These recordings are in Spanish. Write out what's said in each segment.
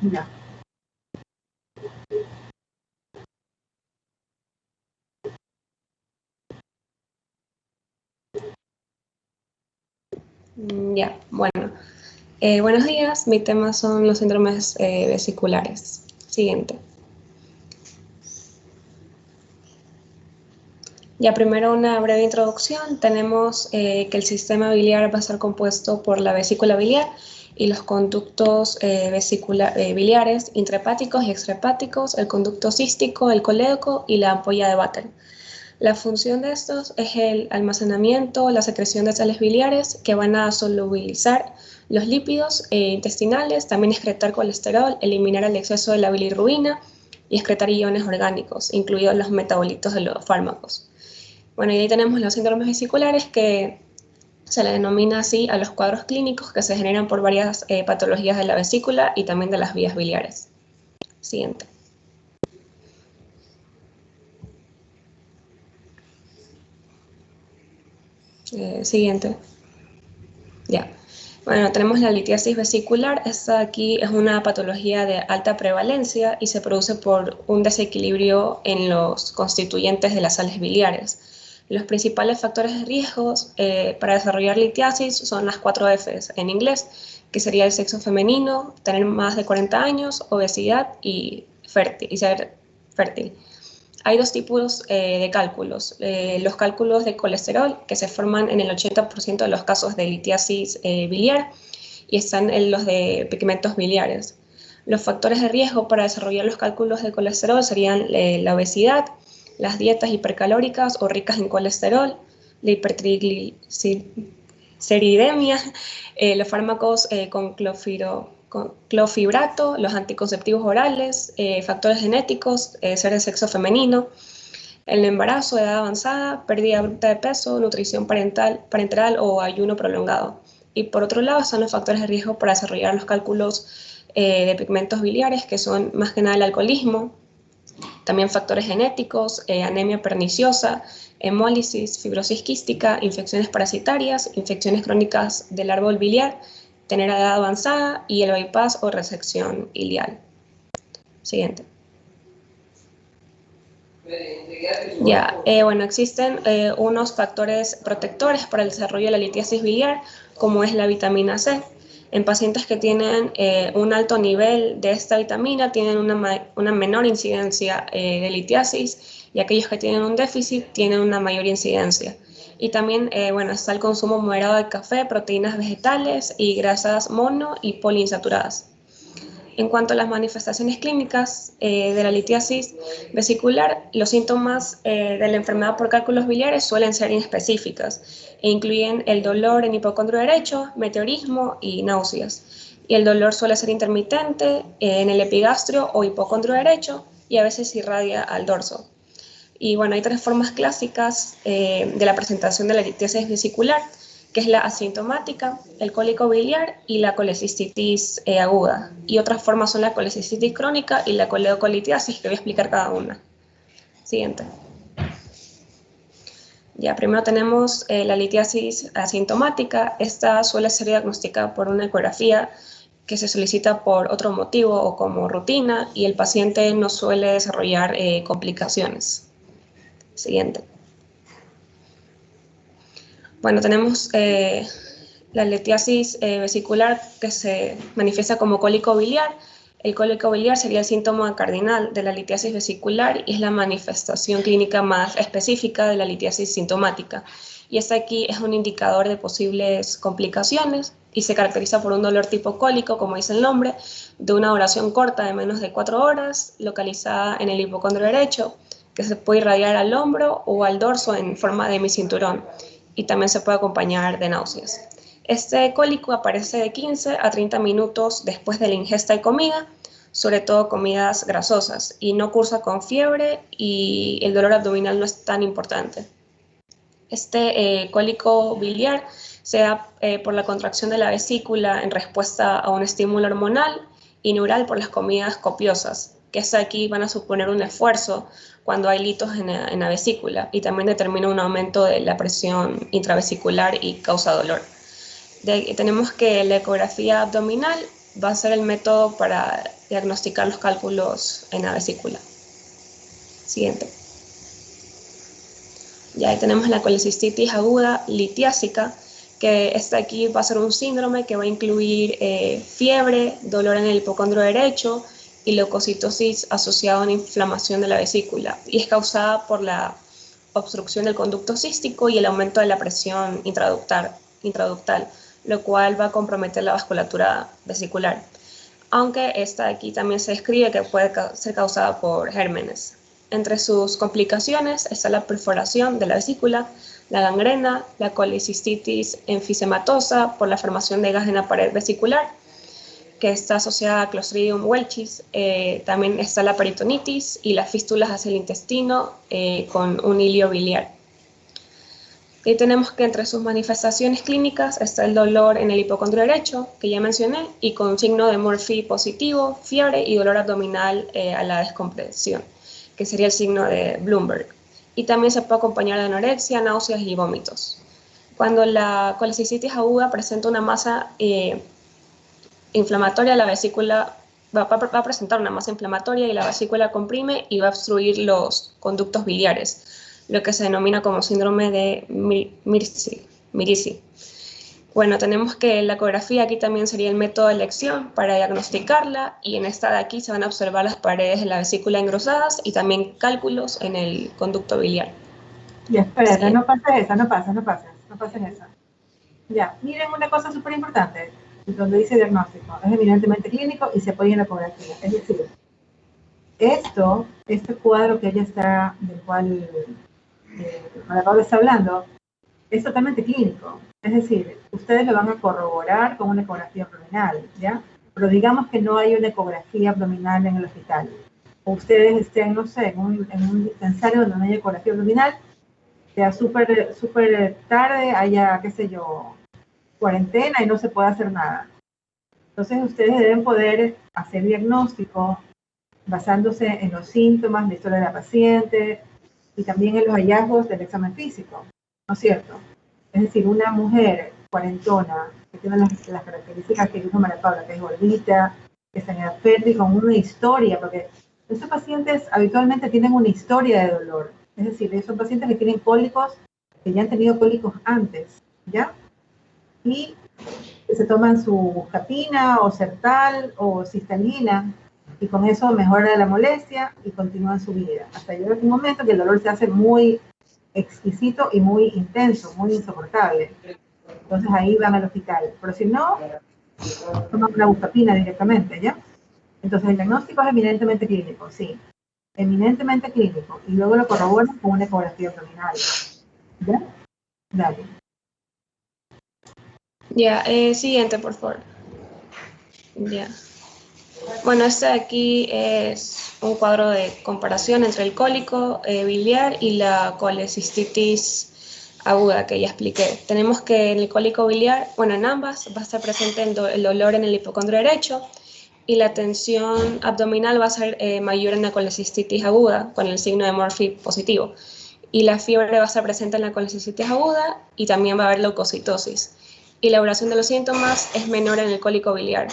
Ya. Ya, bueno. Buenos días, mi tema son los síndromes vesiculares. Siguiente. Ya primero una breve introducción. Tenemos que el sistema biliar va a estar compuesto por la vesícula biliar y los conductos biliares intrahepáticos y extrahepáticos, el conducto cístico, el colédoco y la ampolla de Vatel. La función de estos es el almacenamiento, la secreción de sales biliares que van a solubilizar los lípidos intestinales, también excretar colesterol, eliminar el exceso de la bilirrubina y excretar iones orgánicos, incluidos los metabolitos de los fármacos. Bueno, y ahí tenemos los síndromes vesiculares que se le denomina así a los cuadros clínicos que se generan por varias patologías de la vesícula y también de las vías biliares. Siguiente. Siguiente. Ya. Bueno, tenemos la litiasis vesicular. Esta aquí es una patología de alta prevalencia y se produce por un desequilibrio en los constituyentes de las sales biliares. Los principales factores de riesgos para desarrollar litiasis son las 4 Fs en inglés, que sería el sexo femenino, tener más de 40 años, obesidad y ser fértil. Hay dos tipos de cálculos. Los cálculos de colesterol, que se forman en el 80% de los casos de litiasis biliar, y están en los de pigmentos biliares. Los factores de riesgo para desarrollar los cálculos de colesterol serían la obesidad, las dietas hipercalóricas o ricas en colesterol, la hipertrigliceridemia, los fármacos con clorfibrato, los anticonceptivos orales, factores genéticos, ser de sexo femenino, el embarazo, edad avanzada, pérdida abrupta de peso, nutrición parenteral o ayuno prolongado. Y por otro lado están los factores de riesgo para desarrollar los cálculos de pigmentos biliares, que son más que nada el alcoholismo, también factores genéticos, anemia perniciosa, hemólisis, fibrosis quística, infecciones parasitarias, infecciones crónicas del árbol biliar, tener edad avanzada y el bypass o resección ileal. Siguiente. Ya, bueno, existen unos factores protectores para el desarrollo de la litiasis biliar, como es la vitamina C. En pacientes que tienen un alto nivel de esta vitamina tienen una menor incidencia de litiasis, y aquellos que tienen un déficit tienen una mayor incidencia. Y también, bueno, está el consumo moderado de café, proteínas vegetales y grasas mono y poliinsaturadas. En cuanto a las manifestaciones clínicas de la litiasis vesicular, los síntomas de la enfermedad por cálculos biliares suelen ser inespecíficas e incluyen el dolor en hipocondrio derecho, meteorismo y náuseas. Y el dolor suele ser intermitente en el epigastrio o hipocondrio derecho y a veces irradia al dorso. Y bueno, hay 3 formas clásicas de la presentación de la litiasis vesicular, que es la asintomática, el cólico biliar y la colecistitis aguda. Y otras formas son la colecistitis crónica y la coledocolitiasis, que voy a explicar cada una. Siguiente. Ya, primero tenemos la litiasis asintomática. Esta suele ser diagnosticada por una ecografía que se solicita por otro motivo o como rutina, y el paciente no suele desarrollar complicaciones. Siguiente. Bueno, tenemos la litiasis vesicular, que se manifiesta como cólico biliar. El cólico biliar sería el síntoma cardinal de la litiasis vesicular y es la manifestación clínica más específica de la litiasis sintomática. Y este aquí es un indicador de posibles complicaciones y se caracteriza por un dolor tipo cólico, como dice el nombre, de una duración corta de menos de 4 horas, localizada en el hipocondrio derecho, que se puede irradiar al hombro o al dorso en forma de hemicinturón, y también se puede acompañar de náuseas. Este cólico aparece de 15 a 30 minutos después de la ingesta de comida, sobre todo comidas grasosas, y no cursa con fiebre y el dolor abdominal no es tan importante. Este cólico biliar se da por la contracción de la vesícula en respuesta a un estímulo hormonal y neural por las comidas copiosas, que aquí van a suponer un esfuerzo cuando hay litos en la vesícula, y también determina un aumento de la presión intravesicular y causa dolor. Tenemos que la ecografía abdominal va a ser el método para diagnosticar los cálculos en la vesícula. Siguiente. Ya ahí tenemos la colecistitis aguda litiásica, que esta aquí va a ser un síndrome que va a incluir fiebre, dolor en el hipocondrio derecho y leucocitosis asociada a una inflamación de la vesícula, y es causada por la obstrucción del conducto cístico y el aumento de la presión intraductal, lo cual va a comprometer la vasculatura vesicular, aunque esta aquí también se describe que puede ser causada por gérmenes. Entre sus complicaciones está la perforación de la vesícula, la gangrena, la colecistitis enfisematosa por la formación de gas en la pared vesicular, que está asociada a Clostridium welchis. También está la peritonitis y las fístulas hacia el intestino con un hilio biliar. Y tenemos que entre sus manifestaciones clínicas está el dolor en el hipocondrio derecho, que ya mencioné, y con signo de Murphy positivo, fiebre y dolor abdominal a la descompresión, que sería el signo de Bloomberg. Y también se puede acompañar de anorexia, náuseas y vómitos. Cuando la colecistitis aguda presenta una masa inflamatoria, la vesícula va a presentar una masa inflamatoria y la vesícula comprime y va a obstruir los conductos biliares, lo que se denomina como síndrome de Mirici. Bueno, tenemos que la ecografía aquí también sería el método de elección para diagnosticarla, y en esta de aquí se van a observar las paredes de la vesícula engrosadas y también cálculos en el conducto biliar. Ya, espérate, no pases esa, no pases esa. Ya, miren una cosa súper importante, donde dice diagnóstico, es evidentemente clínico y se apoya en la ecografía. Es decir, este cuadro que ella está, del cual María Paula está hablando, es totalmente clínico. Es decir, ustedes lo van a corroborar con una ecografía abdominal, ¿ya? Pero digamos que no hay una ecografía abdominal en el hospital. O ustedes estén, no sé, en un dispensario donde no hay ecografía abdominal, sea súper tarde, haya, qué sé yo, cuarentena y no se puede hacer nada. Entonces ustedes deben poder hacer diagnóstico basándose en los síntomas, la historia de la paciente y también en los hallazgos del examen físico, ¿no es cierto? Es decir, una mujer cuarentona que tiene las características que dijo María Paula, que es gordita, que está en edad fértil, con una historia, porque estos pacientes habitualmente tienen una historia de dolor. Es decir, son pacientes que tienen cólicos, que ya han tenido cólicos antes, ¿ya? Y se toman su buscapina o Sertal o Cistalina y con eso mejora la molestia y continúan su vida. Hasta llega un momento que el dolor se hace muy exquisito y muy intenso, muy insoportable. Entonces ahí van al hospital. Pero si no, toman una buscapina directamente, ¿ya? Entonces el diagnóstico es eminentemente clínico, sí. Eminentemente clínico. Y luego lo corroboran con una ecografía abdominal. ¿Ya? Dale. Ya, siguiente, por favor. Ya. Bueno, este de aquí es un cuadro de comparación entre el cólico biliar y la colecistitis aguda que ya expliqué. Tenemos que en el cólico biliar, bueno, en ambas va a estar presente el dolor en el hipocondrio derecho, y la tensión abdominal va a ser mayor en la colecistitis aguda, con el signo de Murphy positivo. Y la fiebre va a estar presente en la colecistitis aguda y también va a haber leucocitosis. Y la duración de los síntomas es menor en el cólico biliar.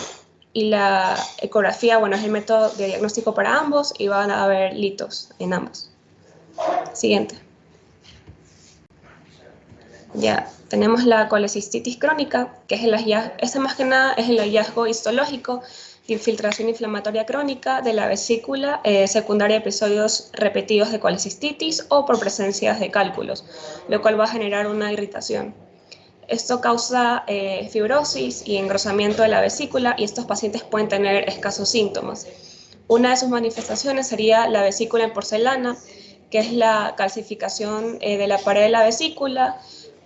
Y la ecografía, bueno, es el método de diagnóstico para ambos y van a haber litos en ambos. Siguiente. Ya, tenemos la colecistitis crónica, que es el hallazgo, este más que nada es el hallazgo histológico de infiltración inflamatoria crónica de la vesícula secundaria a episodios repetidos de colecistitis o por presencias de cálculos, lo cual va a generar una irritación. Esto causa fibrosis y engrosamiento de la vesícula, y estos pacientes pueden tener escasos síntomas. Una de sus manifestaciones sería la vesícula en porcelana, que es la calcificación de la pared de la vesícula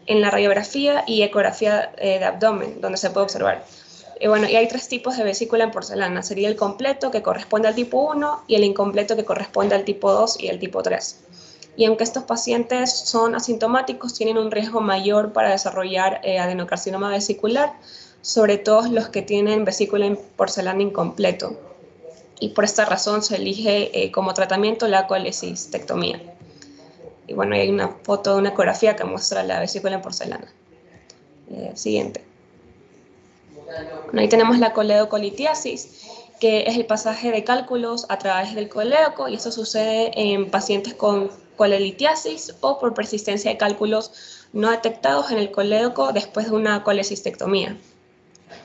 en la radiografía y ecografía de abdomen, donde se puede observar. Y hay tres tipos de vesícula en porcelana. Sería el completo, que corresponde al tipo 1, y el incompleto, que corresponde al tipo 2 y el tipo 3. Y aunque estos pacientes son asintomáticos, tienen un riesgo mayor para desarrollar adenocarcinoma vesicular, sobre todo los que tienen vesícula en porcelana incompleto. Y por esta razón se elige como tratamiento la colecistectomía. Y bueno, hay una foto de una ecografía que muestra la vesícula en porcelana. Siguiente. Bueno, ahí tenemos la coledocolitiasis, que es el pasaje de cálculos a través del colédoco, y eso sucede en pacientes con colelitiasis o por persistencia de cálculos no detectados en el colédoco después de una colecistectomía.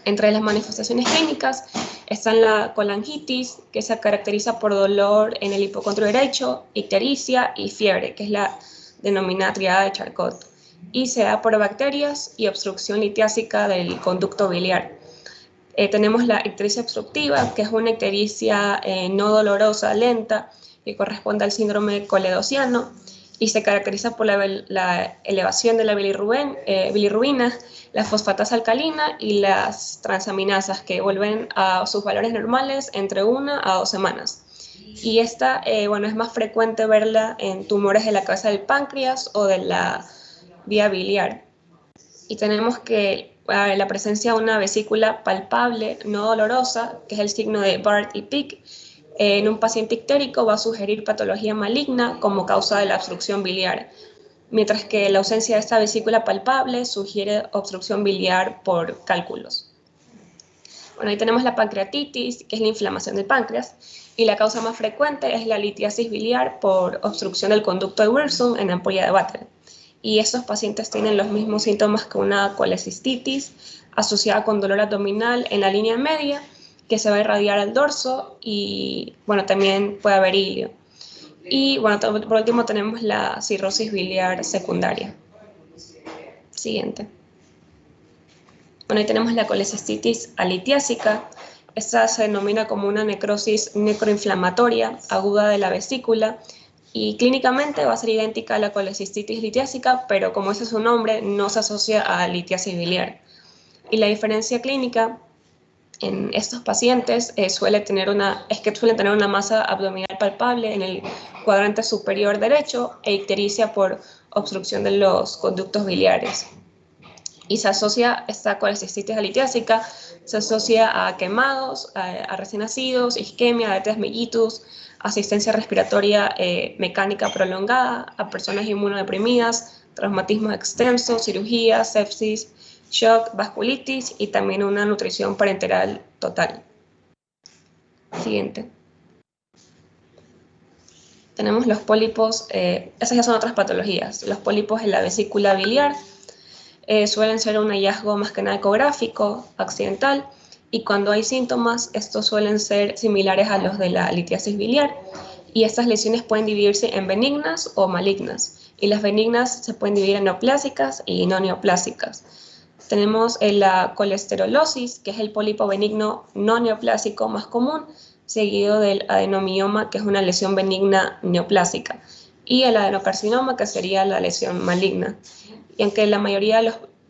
Entre las manifestaciones clínicas están la colangitis, que se caracteriza por dolor en el hipocondrio derecho, ictericia y fiebre, que es la denominada triada de Charcot, y se da por bacterias y obstrucción litiásica del conducto biliar. Tenemos la ictericia obstructiva, que es una ictericia no dolorosa, lenta, que corresponde al síndrome coledociano, y se caracteriza por la elevación de la bilirrubina, la fosfatasa alcalina y las transaminasas, que vuelven a sus valores normales entre 1 a 2 semanas. Y esta, bueno, es más frecuente verla en tumores de la cabeza del páncreas o de la vía biliar. Y tenemos que la presencia de una vesícula palpable, no dolorosa, que es el signo de Bart y Pick, en un paciente ictérico va a sugerir patología maligna como causa de la obstrucción biliar, mientras que la ausencia de esta vesícula palpable sugiere obstrucción biliar por cálculos. Bueno, ahí tenemos la pancreatitis, que es la inflamación del páncreas, y la causa más frecuente es la litiasis biliar por obstrucción del conducto de Wilson en ampolla de Vater. Y estos pacientes tienen los mismos síntomas que una colecistitis asociada con dolor abdominal en la línea media, que se va a irradiar al dorso, y bueno, también puede haber ilio. Y bueno, por último tenemos la cirrosis biliar secundaria. Siguiente. Bueno, ahí tenemos la colecistitis alitiásica. Esta se denomina como una necrosis necroinflamatoria aguda de la vesícula, y clínicamente va a ser idéntica a la colecistitis litiásica, pero como ese es su nombre, no se asocia a litiasis biliar. Y la diferencia clínica en estos pacientes suelen tener una masa abdominal palpable en el cuadrante superior derecho e ictericia por obstrucción de los conductos biliares. Y se asocia esta colecistitis alitiásica, se asocia a quemados, a recién nacidos, isquemia, diabetes mellitus, asistencia respiratoria mecánica prolongada, a personas inmunodeprimidas, traumatismo extenso, cirugía, sepsis, shock, vasculitis y también una nutrición parenteral total. Siguiente. Tenemos los pólipos, esas ya son otras patologías. Los pólipos en la vesícula biliar suelen ser un hallazgo más que nada ecográfico, accidental, y cuando hay síntomas, estos suelen ser similares a los de la litiasis biliar, y estas lesiones pueden dividirse en benignas o malignas, y las benignas se pueden dividir en neoplásicas y no neoplásicas. Tenemos la colesterolosis, que es el pólipo benigno no neoplásico más común, seguido del adenomioma, que es una lesión benigna neoplásica, y el adenocarcinoma, que sería la lesión maligna. Y aunque la mayoría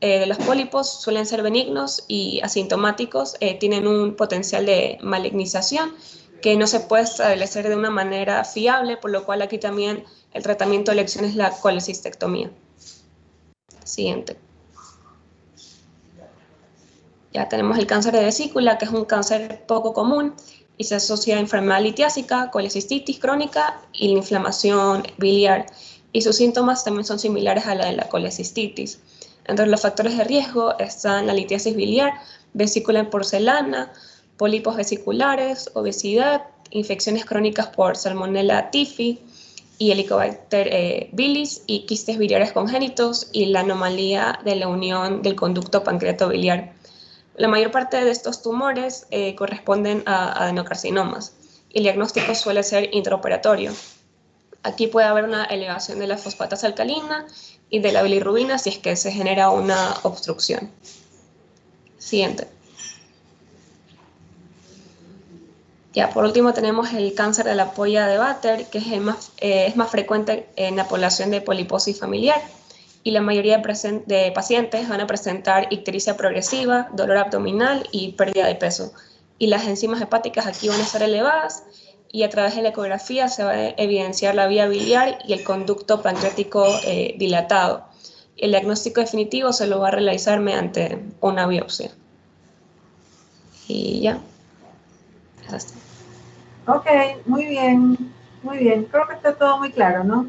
de los pólipos suelen ser benignos y asintomáticos, tienen un potencial de malignización que no se puede establecer de una manera fiable, por lo cual aquí también el tratamiento de elección es la colecistectomía. Siguiente. Ya tenemos el cáncer de vesícula, que es un cáncer poco común y se asocia a enfermedad litiásica, colecistitis crónica y la inflamación biliar. Y sus síntomas también son similares a la de la colecistitis. Entre los factores de riesgo están la litiasis biliar, vesícula en porcelana, pólipos vesiculares, obesidad, infecciones crónicas por Salmonella typhi y Helicobacter bilis, y quistes biliares congénitos y la anomalía de la unión del conducto pancreato-biliar. La mayor parte de estos tumores corresponden a adenocarcinomas, y el diagnóstico suele ser intraoperatorio. Aquí puede haber una elevación de la fosfatasa alcalina y de la bilirrubina si es que se genera una obstrucción. Siguiente. Ya, por último tenemos el cáncer de la ampolla de Vater, que es más frecuente en la población de poliposis familiar, y la mayoría de pacientes van a presentar ictericia progresiva, dolor abdominal y pérdida de peso. Y las enzimas hepáticas aquí van a estar elevadas, y a través de la ecografía se va a evidenciar la vía biliar y el conducto pancreático dilatado. El diagnóstico definitivo se lo va a realizar mediante una biopsia. Y ya. Ok, muy bien, muy bien. Creo que está todo muy claro, ¿no?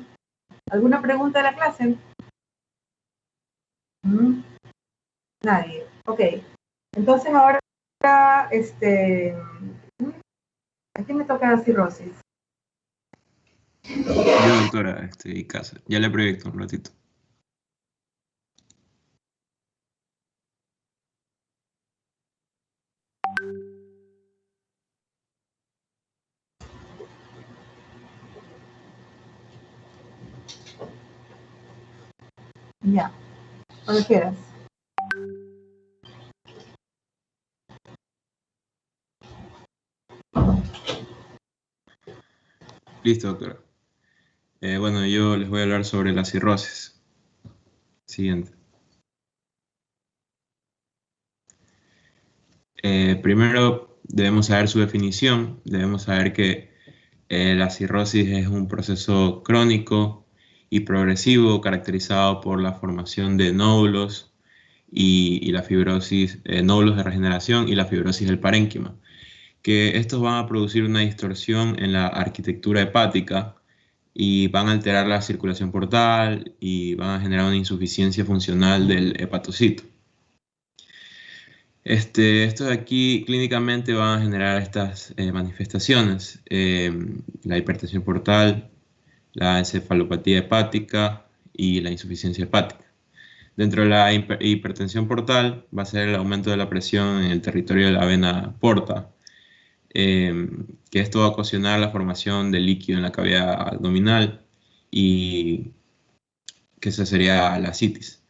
¿Alguna pregunta de la clase? Nadie. Ok. Entonces ahora ¿A quién me toca la cirrosis? Yo, doctora, Icaza. Ya le proyecto un ratito. Ya, cuando quieras. Listo, doctora. Bueno, yo les voy a hablar sobre la cirrosis. Siguiente. Primero debemos saber su definición. Debemos saber que la cirrosis es un proceso crónico y progresivo caracterizado por la formación de nódulos y la fibrosis, nódulos de regeneración y la fibrosis del parénquima, que estos van a producir una distorsión en la arquitectura hepática y van a alterar la circulación portal y van a generar una insuficiencia funcional del hepatocito. Estos de aquí clínicamente van a generar estas manifestaciones, la hipertensión portal, la encefalopatía hepática y la insuficiencia hepática. Dentro de la hipertensión portal va a ser el aumento de la presión en el territorio de la vena porta, que esto va a ocasionar la formación de líquido en la cavidad abdominal y que esa sería la ascitis.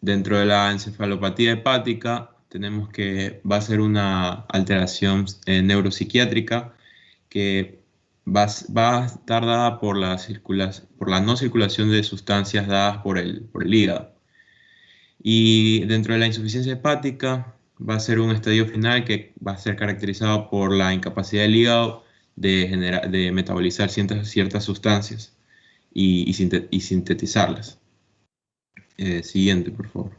Dentro de la encefalopatía hepática tenemos que va a ser una alteración neuropsiquiátrica que va a estar dada por la no circulación de sustancias dadas por el hígado. Y dentro de la insuficiencia hepática va a ser un estadio final que va a ser caracterizado por la incapacidad del hígado de metabolizar ciertas sustancias y sintetizarlas. Siguiente, por favor.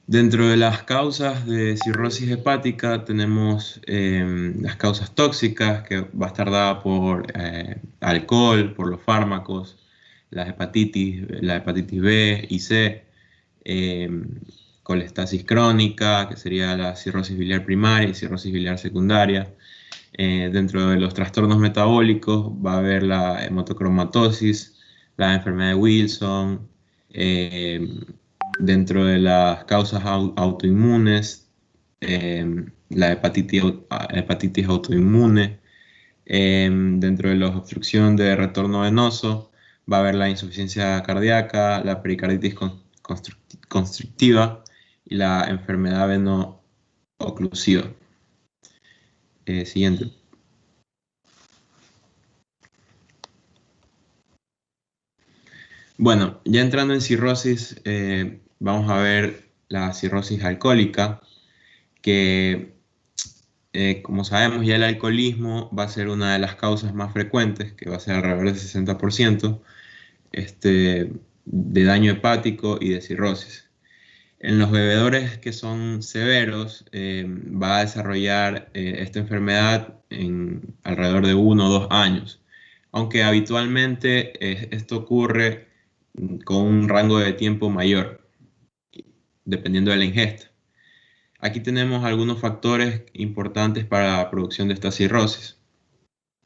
Dentro de las causas de cirrosis hepática tenemos las causas tóxicas, que va a estar dada por alcohol, por los fármacos, la hepatitis B y C, colestasis crónica, que sería la cirrosis biliar primaria y cirrosis biliar secundaria. Dentro de los trastornos metabólicos va a haber la hemocromatosis, la enfermedad de Wilson. Dentro de las causas autoinmunes, la hepatitis autoinmune. Dentro de la obstrucción de retorno venoso va a haber la insuficiencia cardíaca, la pericarditis constrictiva y la enfermedad veno-oclusiva. Siguiente. Bueno, ya entrando en cirrosis, vamos a ver la cirrosis alcohólica, que como sabemos ya el alcoholismo va a ser una de las causas más frecuentes, que va a ser alrededor del 60%, de daño hepático y de cirrosis. En los bebedores que son severos, va a desarrollar esta enfermedad en alrededor de 1 o 2 años, aunque habitualmente esto ocurre con un rango de tiempo mayor, dependiendo de la ingesta. Aquí tenemos algunos factores importantes para la producción de esta cirrosis.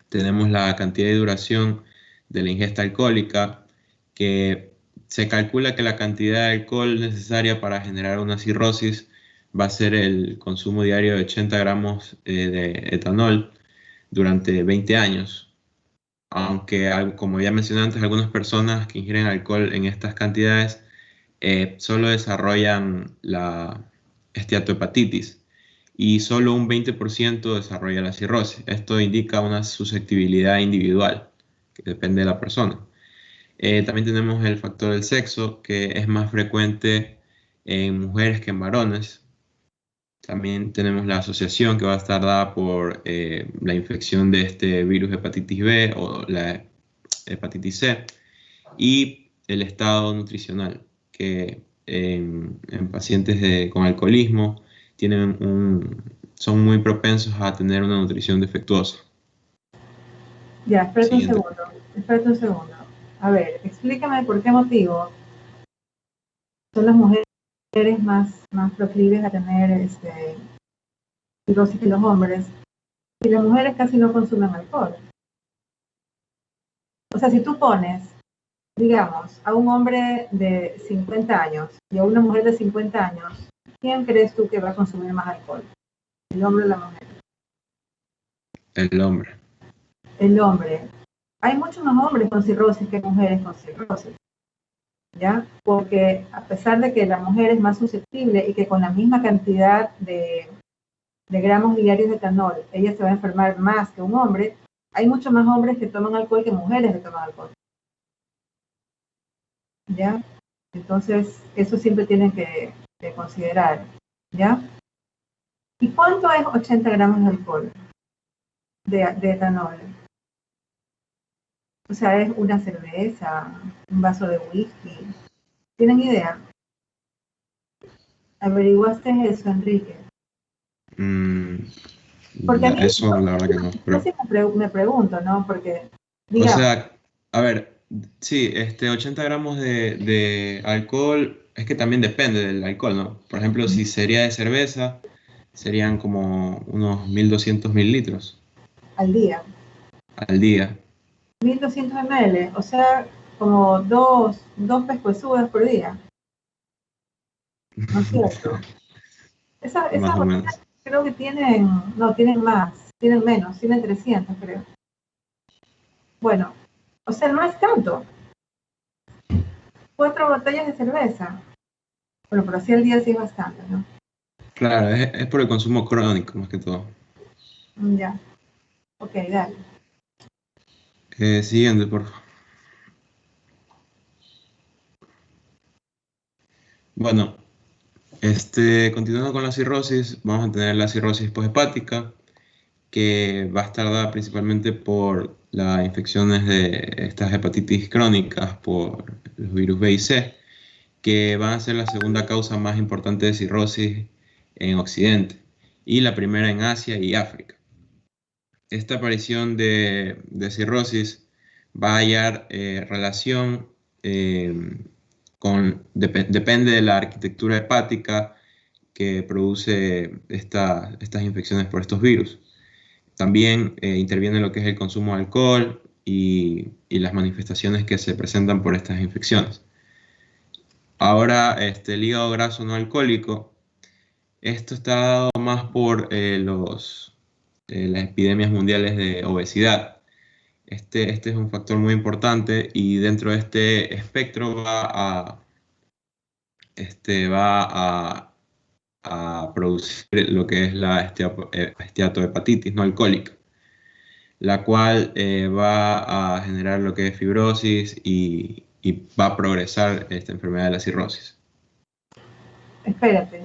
Tenemos la cantidad de duración de la ingesta alcohólica, que se calcula que la cantidad de alcohol necesaria para generar una cirrosis va a ser el consumo diario de 80 gramos de etanol durante 20 años. Aunque, como ya mencioné antes, algunas personas que ingieren alcohol en estas cantidades solo desarrollan la esteatohepatitis y solo un 20% desarrolla la cirrosis. Esto indica una susceptibilidad individual, que depende de la persona. También tenemos el factor del sexo, que es más frecuente en mujeres que en varones. También tenemos la asociación que va a estar dada por la infección de este virus hepatitis B o la hepatitis C y el estado nutricional, que en pacientes con alcoholismo son muy propensos a tener una nutrición defectuosa. Ya, espérate un segundo. A ver, explícame por qué motivo son las mujeres mujeres más proclives a tener cirrosis que los hombres, y las mujeres casi no consumen alcohol. O sea, si tú pones, digamos, a un hombre de 50 años y a una mujer de 50 años, ¿quién crees tú que va a consumir más alcohol? ¿El hombre o la mujer? El hombre. El hombre. Hay muchos más hombres con cirrosis que mujeres con cirrosis, ¿ya? Porque a pesar de que la mujer es más susceptible y que con la misma cantidad de gramos diarios de etanol, ella se va a enfermar más que un hombre, hay muchos más hombres que toman alcohol que mujeres que toman alcohol. ¿Ya? Entonces, eso siempre tienen que considerar, ¿ya? ¿Y cuánto es 80 gramos de alcohol, de etanol? O sea, es una cerveza, un vaso de whisky. ¿Tienen idea? ¿Averiguaste eso, Enrique? Porque a mí, Eso la verdad que no. yo siempre me pregunto, ¿no? Porque, O digamos, sea, a ver, sí, 80 gramos de alcohol, es que también depende del alcohol, ¿no? Por ejemplo, si sería de cerveza, serían como unos 1200 mililitros al día, al día. 1200 ml, o sea, como dos pescuezudas por día, ¿no es cierto? Esas Más o botellas menos. creo que tienen, no, tienen más, tienen menos, tienen 300, creo. Bueno, o sea, no es tanto. 4 botellas de cerveza. Bueno, pero así al día sí es bastante, ¿no? Claro, es por el consumo crónico más que todo. Ya. Ok, dale. Siguiente, por favor. Bueno, continuando con la cirrosis, vamos a tener la cirrosis poshepática, que va a estar dada principalmente por las infecciones de estas hepatitis crónicas por los virus B y C, que van a ser la segunda causa más importante de cirrosis en Occidente y la primera en Asia y África. Esta aparición de cirrosis va a hallar relación depende de la arquitectura hepática que produce estas infecciones por estos virus. También interviene lo que es el consumo de alcohol y las manifestaciones que se presentan por estas infecciones. Ahora, el hígado graso no alcohólico, esto está dado más por las epidemias mundiales de obesidad. Este es un factor muy importante y dentro de este espectro va a producir lo que es la esteatohepatitis no alcohólica, la cual va a generar lo que es fibrosis y va a progresar esta enfermedad de la cirrosis. Espérate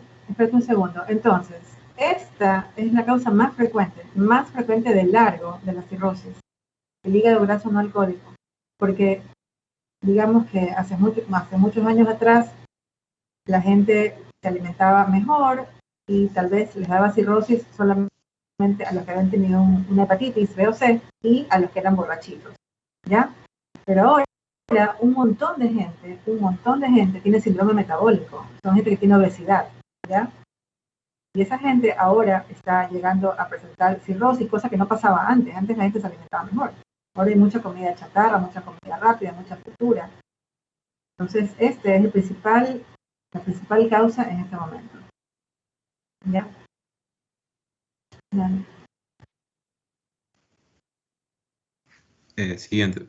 un segundo. Entonces, esta es la causa más frecuente de largo de la cirrosis, el hígado graso no alcohólico, porque digamos que hace muchos años atrás la gente se alimentaba mejor y tal vez les daba cirrosis solamente a los que habían tenido una hepatitis B o C y a los que eran borrachitos, ¿ya? Pero ahora un montón de gente tiene síndrome metabólico, son gente que tiene obesidad, ¿ya? Y esa gente ahora está llegando a presentar cirrosis, cosa que no pasaba antes. Antes la gente se alimentaba mejor. Ahora hay mucha comida chatarra, mucha comida rápida, mucha fritura. Entonces, este es la principal causa en este momento. ¿Ya? Dale. Siguiente.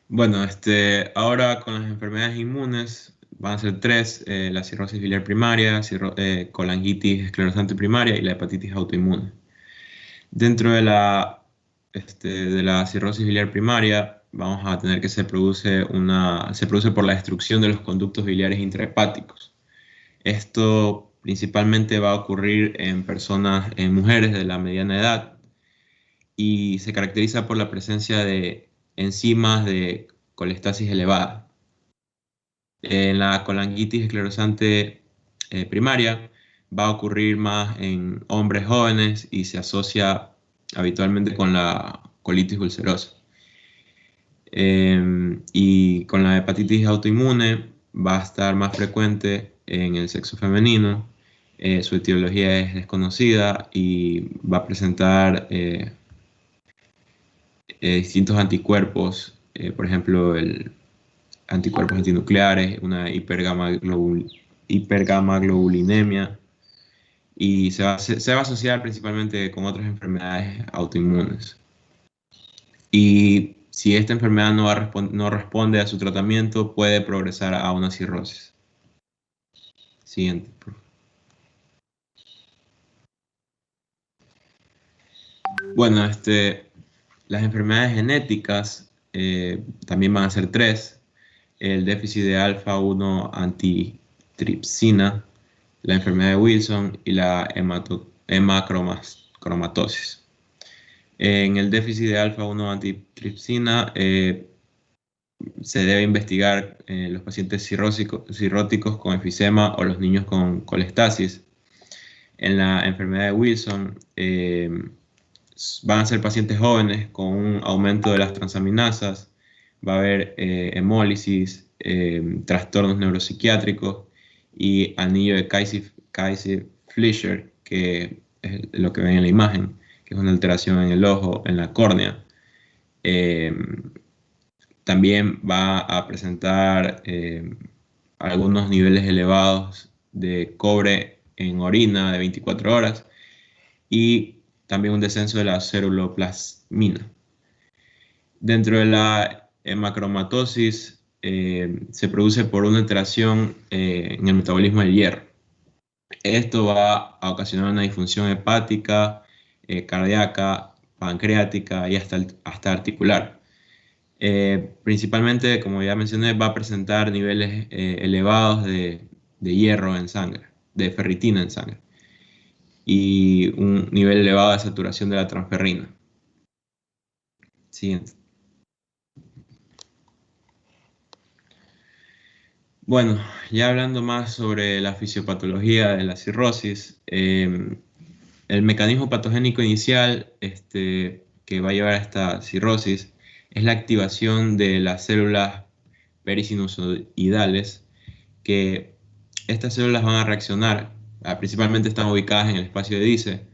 Bueno, ahora con las enfermedades inmunes van a ser tres: la cirrosis biliar primaria, colangitis esclerosante primaria y la hepatitis autoinmune. Dentro de la cirrosis biliar primaria vamos a tener que se produce por la destrucción de los conductos biliares intrahepáticos. Esto principalmente va a ocurrir en mujeres de la mediana edad y se caracteriza por la presencia de enzimas de colestasis elevada. En la colangitis esclerosante primaria va a ocurrir más en hombres jóvenes y se asocia habitualmente con la colitis ulcerosa. Y con la hepatitis autoinmune va a estar más frecuente en el sexo femenino. Su etiología es desconocida y va a presentar distintos anticuerpos, por ejemplo, anticuerpos antinucleares, una hipergamaglobulinemia, y se va a asociar principalmente con otras enfermedades autoinmunes. Y si esta enfermedad no responde a su tratamiento, puede progresar a una cirrosis. Siguiente, por favor. Bueno, las enfermedades genéticas también van a ser 3. El déficit de alfa-1 antitripsina, la enfermedad de Wilson y la hemacromatosis. En el déficit de alfa-1 antitripsina se debe investigar los pacientes cirróticos con efisema o los niños con colestasis. En la enfermedad de Wilson van a ser pacientes jóvenes con un aumento de las transaminasas, va a haber hemólisis, trastornos neuropsiquiátricos y anillo de Kayser-Fleischer, que es lo que ven en la imagen, que es una alteración en el ojo, en la córnea. También va a presentar algunos niveles elevados de cobre en orina de 24 horas y también un descenso de la ceruloplasmina. Dentro de la hemacromatosis se produce por una alteración en el metabolismo del hierro. Esto va a ocasionar una disfunción hepática, cardíaca, pancreática y hasta articular. Principalmente, como ya mencioné, va a presentar niveles elevados de hierro en sangre, de ferritina en sangre, y un nivel elevado de saturación de la transferrina. Siguiente. Bueno, ya hablando más sobre la fisiopatología de la cirrosis, el mecanismo patogénico inicial que va a llevar a esta cirrosis es la activación de las células perisinusoidales, que estas células van a reaccionar, principalmente están ubicadas en el espacio de Dice,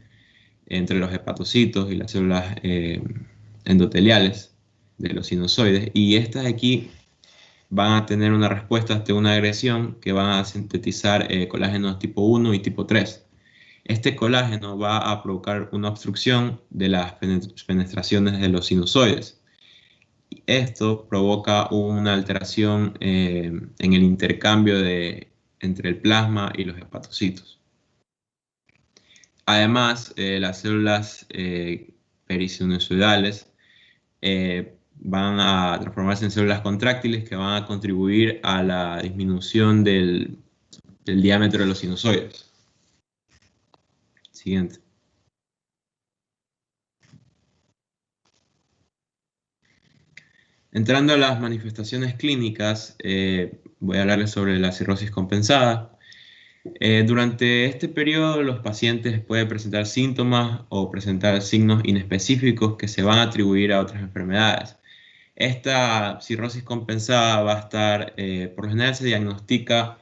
entre los hepatocitos y las células endoteliales de los sinusoides, y estas aquí van a tener una respuesta ante una agresión que van a sintetizar colágenos tipo 1 y tipo 3. Este colágeno va a provocar una obstrucción de las fenestraciones de los sinusoides. Esto provoca una alteración en el intercambio entre el plasma y los hepatocitos. Además, las células perisinusoidales van a transformarse en células contráctiles que van a contribuir a la disminución del diámetro de los sinusoides. Siguiente. Entrando a las manifestaciones clínicas, voy a hablarles sobre la cirrosis compensada. Durante este periodo, los pacientes pueden presentar síntomas o presentar signos inespecíficos que se van a atribuir a otras enfermedades. Esta cirrosis compensada va a estar, por lo general se diagnostica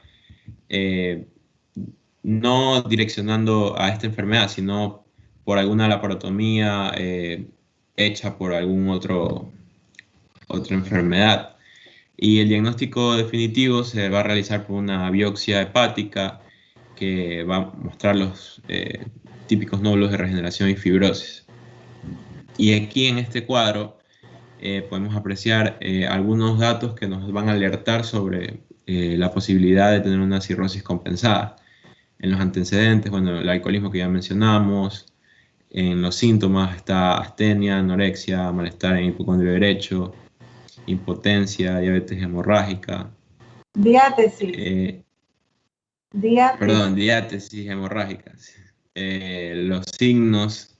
no direccionando a esta enfermedad, sino por alguna laparotomía hecha por algún otra enfermedad. Y el diagnóstico definitivo se va a realizar por una biopsia hepática que va a mostrar los típicos nódulos de regeneración y fibrosis. Y aquí en este cuadro podemos apreciar algunos datos que nos van a alertar sobre la posibilidad de tener una cirrosis compensada. En los antecedentes, bueno, el alcoholismo que ya mencionamos. En los síntomas está astenia, anorexia, malestar en hipocondrio derecho, impotencia, diabetes hemorrágica. Diátesis. Diátesis hemorrágica. Los signos,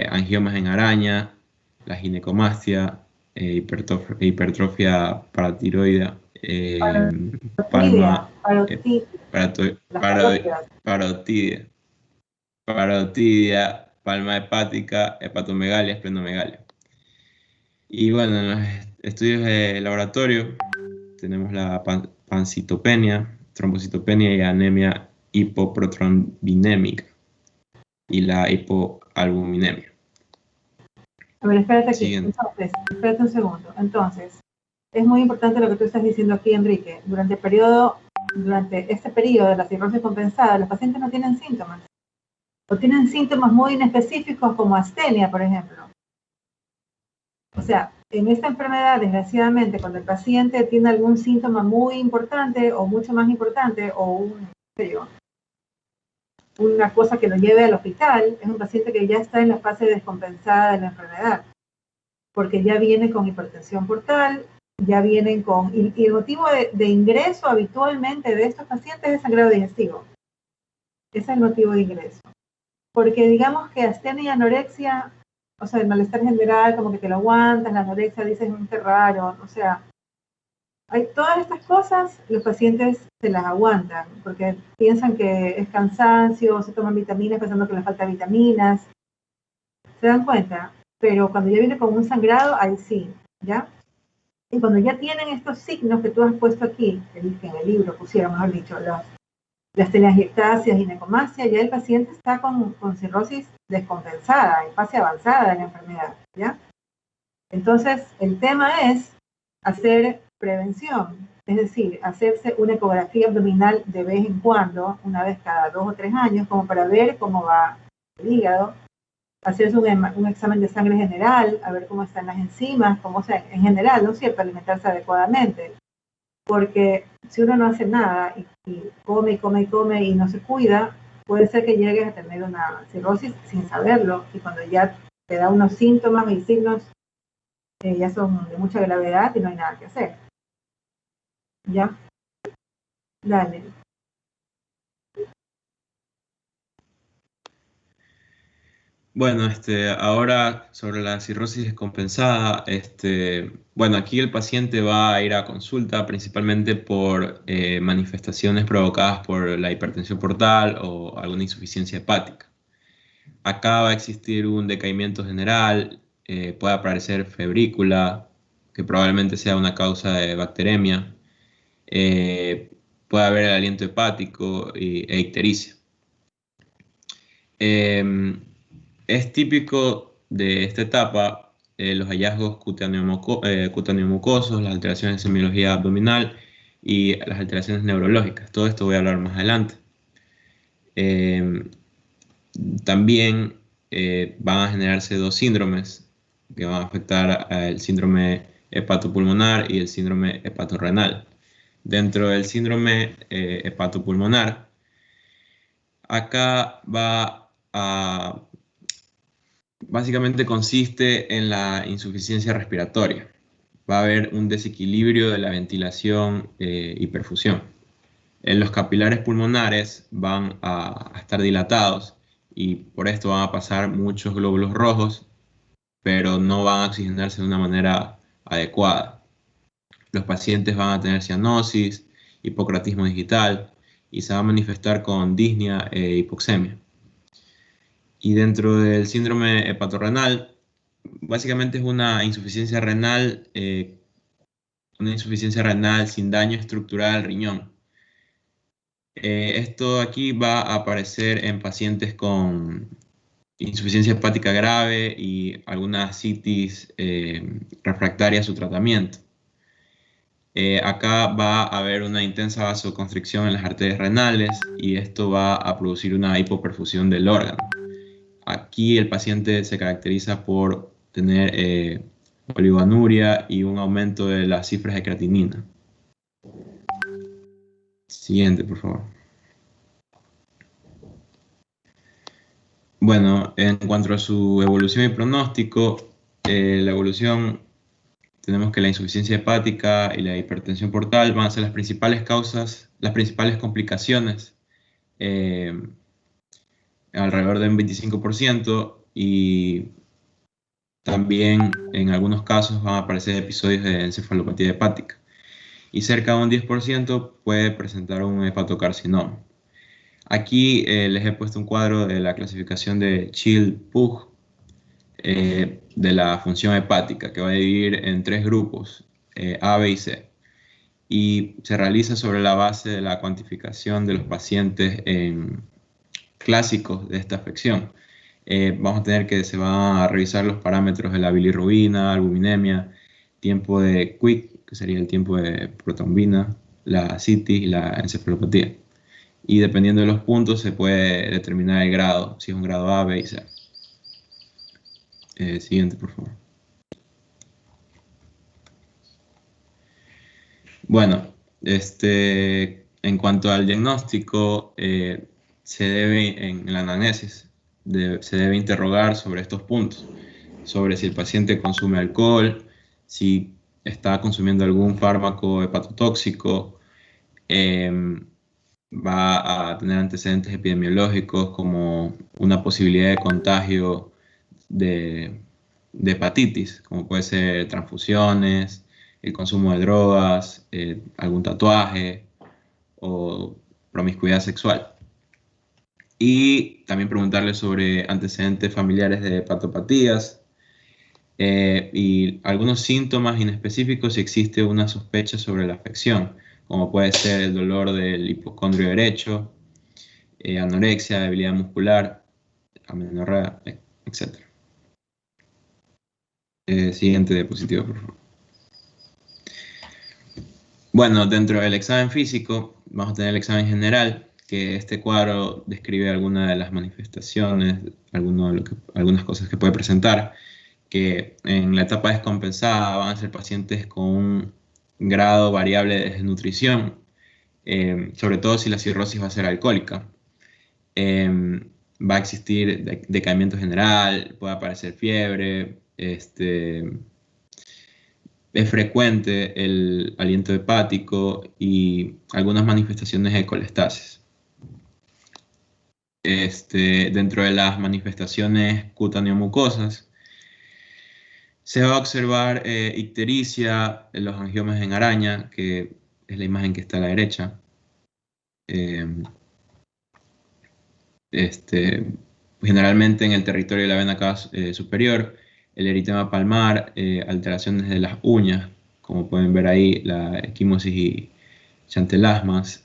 angiomas en araña, la ginecomastia, hipertrofia paratiroidea, parotidia, palma hepática, hepatomegalia, esplenomegalia. Y bueno, en los estudios de laboratorio tenemos la pancitopenia, trombocitopenia y anemia hipoprotrombinémica y la hipoalbuminemia. A ver, espérate aquí. Siguiente. Entonces, espérate un segundo. Entonces, es muy importante lo que tú estás diciendo aquí, Enrique. Durante este periodo de la cirrosis compensada, los pacientes no tienen síntomas. O tienen síntomas muy inespecíficos como astenia, por ejemplo. O sea, en esta enfermedad, desgraciadamente, cuando el paciente tiene algún síntoma muy importante o mucho más importante o una cosa que lo lleve al hospital, es un paciente que ya está en la fase descompensada de la enfermedad, porque ya viene con hipertensión portal, ya vienen con... Y el motivo de ingreso habitualmente de estos pacientes es sangrado digestivo. Ese es el motivo de ingreso. Porque digamos que astenia y anorexia, o sea, el malestar general, como que te lo aguantas, la anorexia dices, qué raro, o sea, hay todas estas cosas, los pacientes se las aguantan, porque piensan que es cansancio, se toman vitaminas pensando que les falta vitaminas, ¿se dan cuenta? Pero cuando ya viene con un sangrado, ahí sí, ¿ya? Y cuando ya tienen estos signos que tú has puesto aquí, que en el libro pusieron, mejor dicho, las telangiectasias, ginecomastia, ya el paciente está con cirrosis descompensada, en fase avanzada de la enfermedad, ¿ya? Entonces, el tema es hacer prevención, es decir, hacerse una ecografía abdominal de vez en cuando, una vez cada 2 o 3 años, como para ver cómo va el hígado, hacerse un examen de sangre general, a ver cómo están las enzimas, cómo sea, en general, ¿no es cierto?, alimentarse adecuadamente. Porque si uno no hace nada y come y come y come y no se cuida, puede ser que llegues a tener una cirrosis sin saberlo, y cuando ya te da unos síntomas y signos ya son de mucha gravedad y no hay nada que hacer. ¿Ya? Dale. Bueno, ahora sobre la cirrosis descompensada, bueno, aquí el paciente va a ir a consulta principalmente por manifestaciones provocadas por la hipertensión portal o alguna insuficiencia hepática. Acá va a existir un decaimiento general, puede aparecer febrícula, que probablemente sea una causa de bacteremia, puede haber aliento hepático e ictericia. Es típico de esta etapa los hallazgos cutáneo-mucosos, las alteraciones en semiología abdominal y las alteraciones neurológicas. Todo esto voy a hablar más adelante. También van a generarse dos síndromes que van a afectar al síndrome hepatopulmonar y el síndrome hepatorrenal. Dentro del síndrome hepatopulmonar, acá básicamente consiste en la insuficiencia respiratoria. Va a haber un desequilibrio de la ventilación y perfusión. Los capilares pulmonares van a estar dilatados y por esto van a pasar muchos glóbulos rojos, pero no van a oxigenarse de una manera adecuada. Los pacientes van a tener cianosis, hipocratismo digital y se va a manifestar con disnea e hipoxemia. Y dentro del síndrome hepatorrenal, básicamente es una insuficiencia renal sin daño estructural al riñón. Esto aquí va a aparecer en pacientes con insuficiencia hepática grave y alguna ascitis refractaria a su tratamiento. Acá va a haber una intensa vasoconstricción en las arterias renales y esto va a producir una hipoperfusión del órgano. Aquí el paciente se caracteriza por tener oligoanuria y un aumento de las cifras de creatinina. Siguiente, por favor. Bueno, en cuanto a su evolución y pronóstico, la evolución, tenemos que la insuficiencia hepática y la hipertensión portal van a ser las principales causas, las principales complicaciones, alrededor de un 25%, y también en algunos casos van a aparecer episodios de encefalopatía hepática. Y cerca de un 10% puede presentar un hepatocarcinoma. Aquí les he puesto un cuadro de la clasificación de Child-Pugh. de la función hepática, que va a dividir en 3 grupos, A, B y C. Y se realiza sobre la base de la cuantificación de los pacientes clásicos de esta afección. Vamos a tener que se van a revisar los parámetros de la bilirrubina, albuminemia, tiempo de Quick, que sería el tiempo de protrombina, la citis y la encefalopatía. Y dependiendo de los puntos se puede determinar el grado, si es un grado A, B y C. Siguiente, por favor. Bueno, en cuanto al diagnóstico, se debe, en la anamnesis, se debe interrogar sobre estos puntos, sobre si el paciente consume alcohol, si está consumiendo algún fármaco hepatotóxico, va a tener antecedentes epidemiológicos como una posibilidad de contagio de hepatitis, como puede ser transfusiones, el consumo de drogas, algún tatuaje o promiscuidad sexual. Y también preguntarle sobre antecedentes familiares de hepatopatías y algunos síntomas inespecíficos si existe una sospecha sobre la afección, como puede ser el dolor del hipocondrio derecho, anorexia, debilidad muscular, amenorrea, etc. Siguiente diapositiva, por favor. Bueno, dentro del examen físico vamos a tener el examen general, que este cuadro describe algunas de las manifestaciones, algunas cosas que puede presentar, que en la etapa descompensada van a ser pacientes con un grado variable de desnutrición, sobre todo si la cirrosis va a ser alcohólica. Va a existir decaimiento general, puede aparecer fiebre, es frecuente el aliento hepático y algunas manifestaciones de colestasis. Dentro de las manifestaciones cutáneo-mucosas, se va a observar ictericia, los angiomas en araña, que es la imagen que está a la derecha. Generalmente en el territorio de la vena cava superior, el eritema palmar, alteraciones de las uñas, como pueden ver ahí, la equimosis y chantelasmas,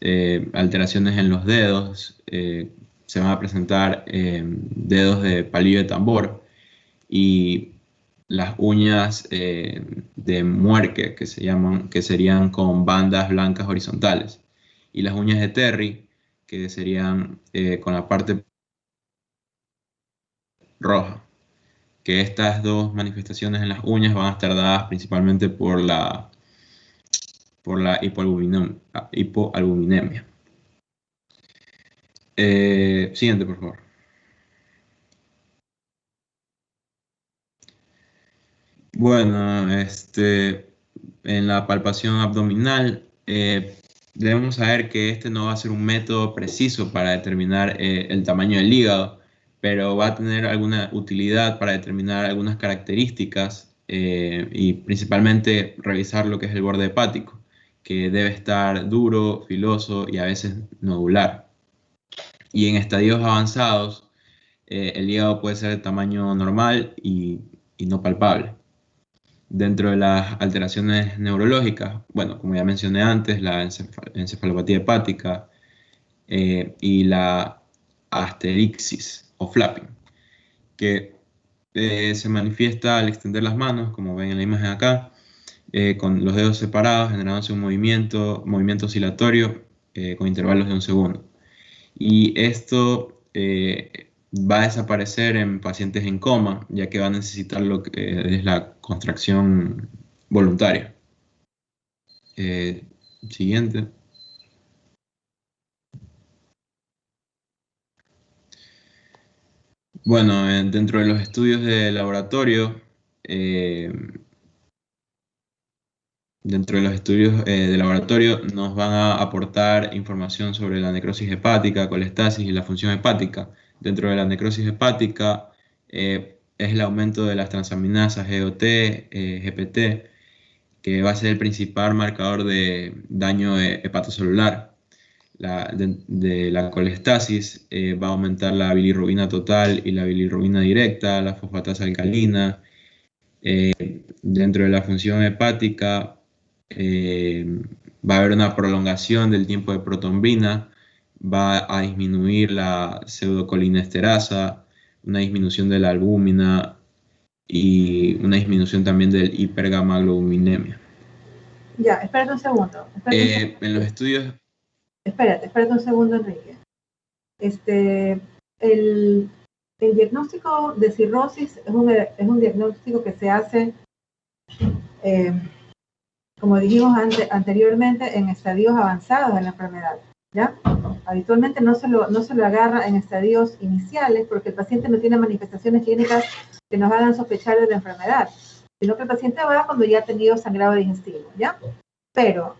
alteraciones en los dedos, se van a presentar dedos de palillo de tambor y las uñas de muerque, que serían con bandas blancas horizontales, y las uñas de Terry, que serían con la parte roja, que estas dos manifestaciones en las uñas van a estar dadas principalmente por la hipoalbuminemia. Siguiente, por favor. Bueno, en la palpación abdominal debemos saber que este no va a ser un método preciso para determinar el tamaño del hígado, pero va a tener alguna utilidad para determinar algunas características y principalmente revisar lo que es el borde hepático, que debe estar duro, filoso y a veces nodular. Y en estadios avanzados, el hígado puede ser de tamaño normal y no palpable. Dentro de las alteraciones neurológicas, bueno, como ya mencioné antes, la encefalopatía hepática y la asterixis o flapping, que se manifiesta al extender las manos, como ven en la imagen acá, con los dedos separados, generándose un movimiento oscilatorio con intervalos de 1 segundo. Y esto va a desaparecer en pacientes en coma, ya que va a necesitar lo que es la contracción voluntaria. Siguiente. Bueno, dentro de los estudios de laboratorio, nos van a aportar información sobre la necrosis hepática, colestasis y la función hepática. Dentro de la necrosis hepática es el aumento de las transaminasas GOT, GPT, que va a ser el principal marcador de daño hepatocelular. de la colestasis, va a aumentar la bilirrubina total y la bilirrubina directa, la fosfatasa alcalina. Dentro de la función hepática va a haber una prolongación del tiempo de protombina, va a disminuir la pseudocolinesterasa, una disminución de la albúmina y una disminución también del hipergamaglobulinemia. Ya, espérate un segundo. En los estudios... Espérate un segundo, Enrique. El diagnóstico de cirrosis es un diagnóstico que se hace, como dijimos anteriormente, en estadios avanzados de la enfermedad, ¿ya? Habitualmente no se lo agarra en estadios iniciales porque el paciente no tiene manifestaciones clínicas que nos hagan sospechar de la enfermedad, sino que el paciente va cuando ya ha tenido sangrado digestivo, ¿ya? Pero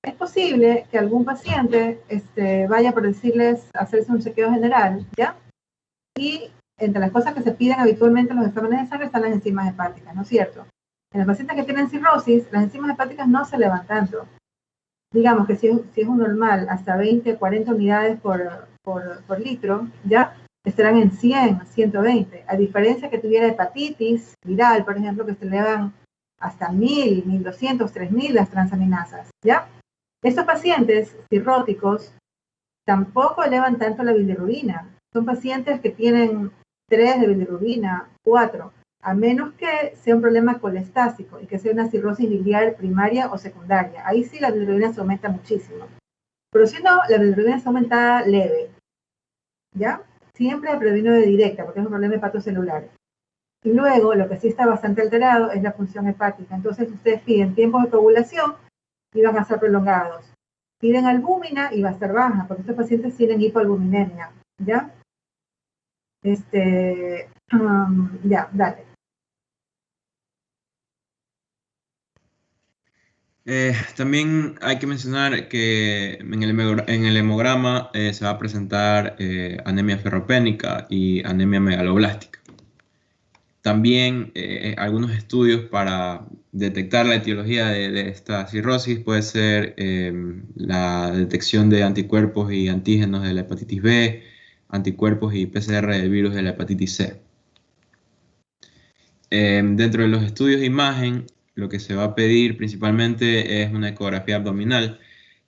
es posible que algún paciente vaya por decirles hacerse un chequeo general, ¿ya? Y entre las cosas que se piden habitualmente en los exámenes de sangre están las enzimas hepáticas, ¿no es cierto? En los pacientes que tienen cirrosis, las enzimas hepáticas no se elevan tanto. Digamos que si es un normal, hasta 20, 40 unidades por litro, ¿ya? Estarán en 100, 120. A diferencia que tuviera hepatitis viral, por ejemplo, que se elevan hasta 1000, 1200, 3000 las transaminasas, ¿ya? Estos pacientes cirróticos tampoco elevan tanto la bilirrubina. Son pacientes que tienen 3 de bilirrubina, 4, a menos que sea un problema colestásico y que sea una cirrosis biliar primaria o secundaria. Ahí sí la bilirrubina se aumenta muchísimo. Pero si no, la bilirrubina está aumentada leve, ¿ya? Siempre previno de directa, porque es un problema hepatocelular. Y luego, lo que sí está bastante alterado es la función hepática. Entonces, ustedes piden tiempos de coagulación y van a ser prolongados. Piden albúmina y va a estar baja, porque estos pacientes tienen hipoalbuminemia, ¿ya? Ya, dale. También hay que mencionar que en el hemograma se va a presentar anemia ferropénica y anemia megaloblástica. También algunos estudios para detectar la etiología de esta cirrosis puede ser la detección de anticuerpos y antígenos de la hepatitis B, anticuerpos y PCR del virus de la hepatitis C. Dentro de los estudios de imagen, lo que se va a pedir principalmente es una ecografía abdominal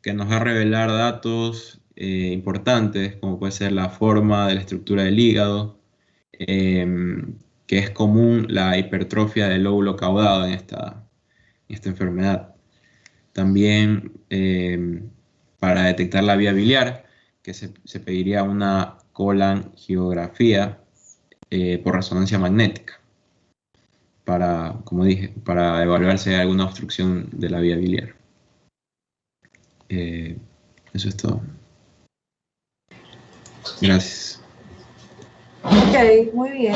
que nos va a revelar datos importantes, como puede ser la forma de la estructura del hígado, que es común la hipertrofia del lóbulo caudado en esta enfermedad. También para detectar la vía biliar, que se pediría una colangiografía por resonancia magnética para, como dije, para evaluar si hay alguna obstrucción de la vía biliar. Eso es todo. Gracias. Ok, muy bien.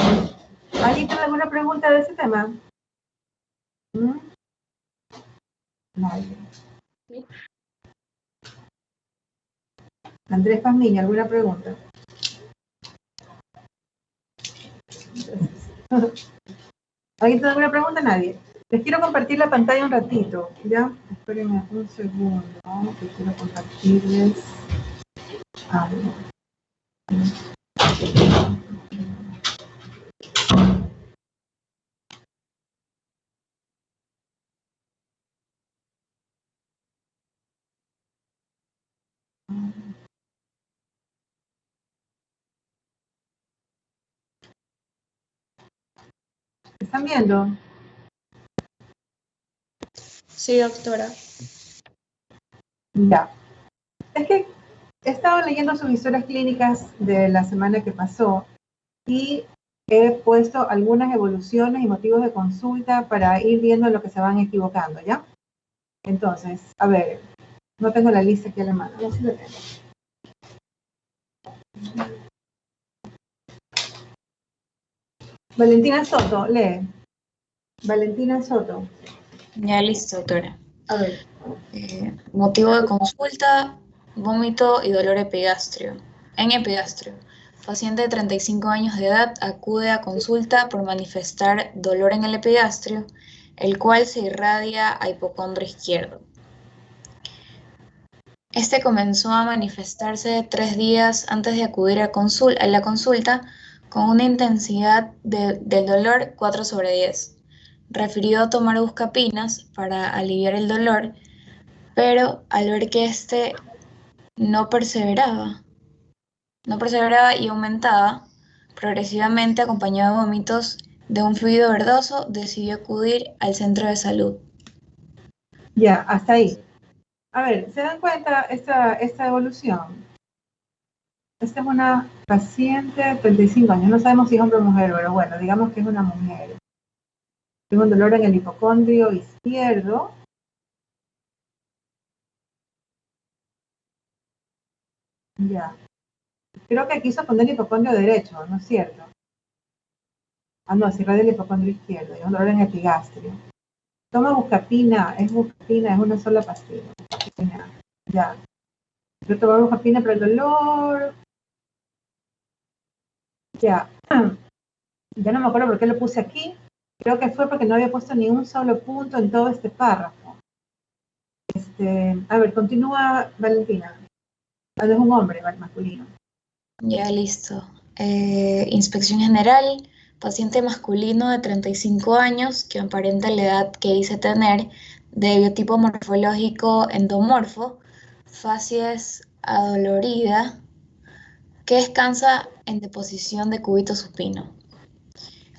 ¿Alguien tiene alguna pregunta de ese tema? Nadie. Andrés Pazmiño, ¿alguna pregunta? ¿Alguien tiene alguna pregunta? Nadie. Les quiero compartir la pantalla un ratito, ¿ya? Espérenme un segundo, que quiero compartirles algo. ¿Están viendo? Sí, doctora. Ya. Es que he estado leyendo sus historias clínicas de la semana que pasó y he puesto algunas evoluciones y motivos de consulta para ir viendo lo que se van equivocando, ¿ya? Entonces, a ver, no tengo la lista aquí a la mano, ya sí la tengo. Valentina Soto, lee. Valentina Soto. Ya listo, doctora. A ver. Motivo de consulta, vómito y dolor epigastrio. En epigastrio. Paciente de 35 años de edad acude a consulta por manifestar dolor en el epigastrio, el cual se irradia a hipocondrio izquierdo. Este comenzó a manifestarse 3 días antes de acudir a la consulta con una intensidad del dolor 4/10. Refirió tomar buscapinas para aliviar el dolor, pero al ver que este no perseveraba, y aumentaba progresivamente acompañado de vómitos de un fluido verdoso, decidió acudir al centro de salud. Ya, hasta ahí. A ver, ¿se dan cuenta esta evolución? Esta es una paciente de 35 años, no sabemos si es hombre o mujer, pero bueno, digamos que es una mujer. Tengo un dolor en el hipocondrio izquierdo. Ya. Creo que quiso poner hipocondrio derecho, ¿no es cierto? Ah, no, cierra del hipocondrio izquierdo, es un dolor en epigastrio. Toma buscapina, es una sola pastilla. Ya. Yo tomo buscapina para el dolor. Ya. Ya no me acuerdo por qué lo puse aquí. Creo que fue porque no había puesto ni un solo punto en todo este párrafo. A ver, continúa Valentina. Es un hombre masculino. Ya listo. Inspección general, paciente masculino de 35 años que aparenta la edad que dice tener, de biotipo morfológico endomorfo, facies adolorida, que descansa en deposición de cúbito supino.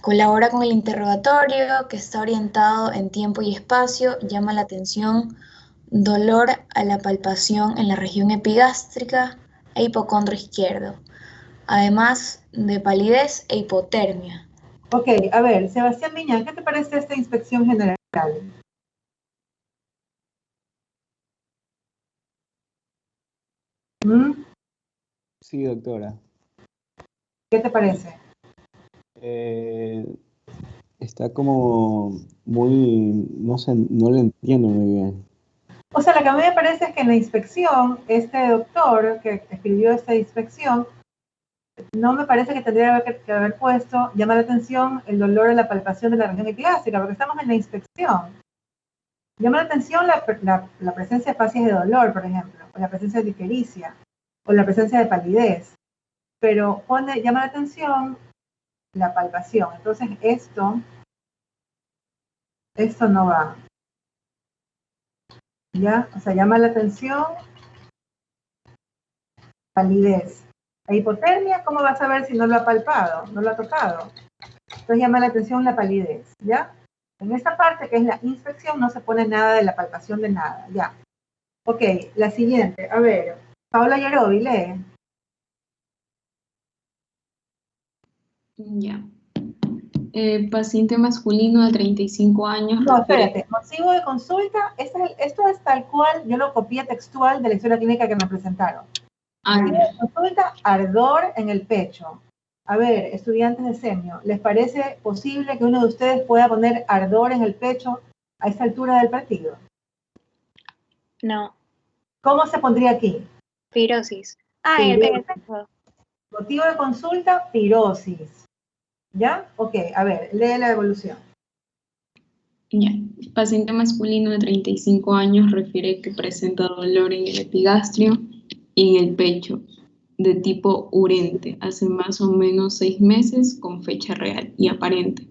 Colabora con el interrogatorio, que está orientado en tiempo y espacio, llama la atención dolor a la palpación en la región epigástrica e hipocondrio izquierdo, además de palidez e hipotermia. Ok, a ver, Sebastián Miñán, ¿qué te parece esta inspección general? ¿Mm? Sí, doctora. ¿Qué te parece? Está como muy, no sé, no lo entiendo muy bien. O sea, lo que a mí me parece es que en la inspección, este doctor que escribió esta inspección, no me parece que tendría que haber puesto, llama la atención el dolor en la palpación de la región epigástrica, porque estamos en la inspección. Llama la atención la presencia de facies de dolor, por ejemplo, o la presencia de ictericia, o la presencia de palidez, pero llama la atención la palpación. Entonces esto no va. ¿Ya? O sea, llama la atención palidez. La hipotermia, ¿cómo vas a ver si no lo ha palpado, no lo ha tocado? Entonces llama la atención la palidez, ¿ya? En esta parte, que es la inspección, no se pone nada de la palpación de nada, ¿ya? Ok, la siguiente, a ver, Paola Yarobi, lee. Ya. Paciente masculino de 35 años. No, espérate, motivo de consulta, esto es tal cual, yo lo copié textual de la historia clínica que me presentaron. Motivo de consulta, ardor en el pecho. A ver, estudiantes de semio, ¿les parece posible que uno de ustedes pueda poner ardor en el pecho a esta altura del partido? No. ¿Cómo se pondría aquí? Pirosis. En el pecho. Motivo de consulta, pirosis. ¿Ya? Ok, a ver, lee la evolución. Ya. Paciente masculino de 35 años refiere que presenta dolor en el epigastrio y en el pecho, de tipo urente, hace más o menos 6 meses con fecha real y aparente.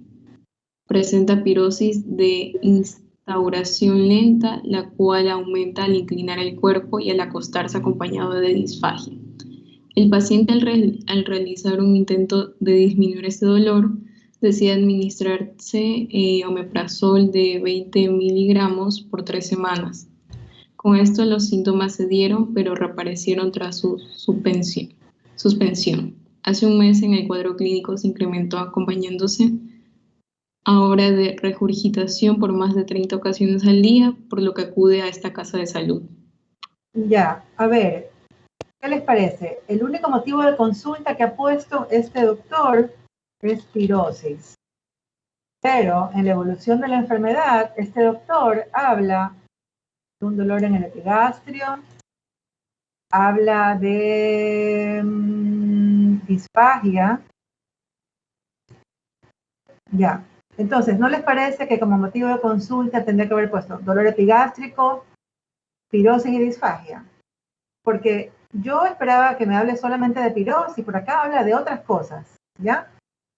Presenta pirosis de instauración lenta, la cual aumenta al inclinar el cuerpo y al acostarse acompañado de disfagia. El paciente al realizar un intento de disminuir este dolor, decide administrarse omeprazol de 20 miligramos por 3 semanas. Con esto los síntomas cedieron, pero reaparecieron tras su suspensión. Hace un mes en el cuadro clínico se incrementó acompañándose ahora de regurgitación por más de 30 ocasiones al día, por lo que acude a esta casa de salud. Ya, a ver, ¿qué les parece? El único motivo de consulta que ha puesto este doctor es pirosis. Pero en la evolución de la enfermedad, este doctor habla de un dolor en el epigastrio, habla de disfagia. Ya, entonces, ¿no les parece que como motivo de consulta tendría que haber puesto dolor epigástrico, pirosis y disfagia? porque yo esperaba que me hable solamente de pirosis, por acá habla de otras cosas, ¿ya?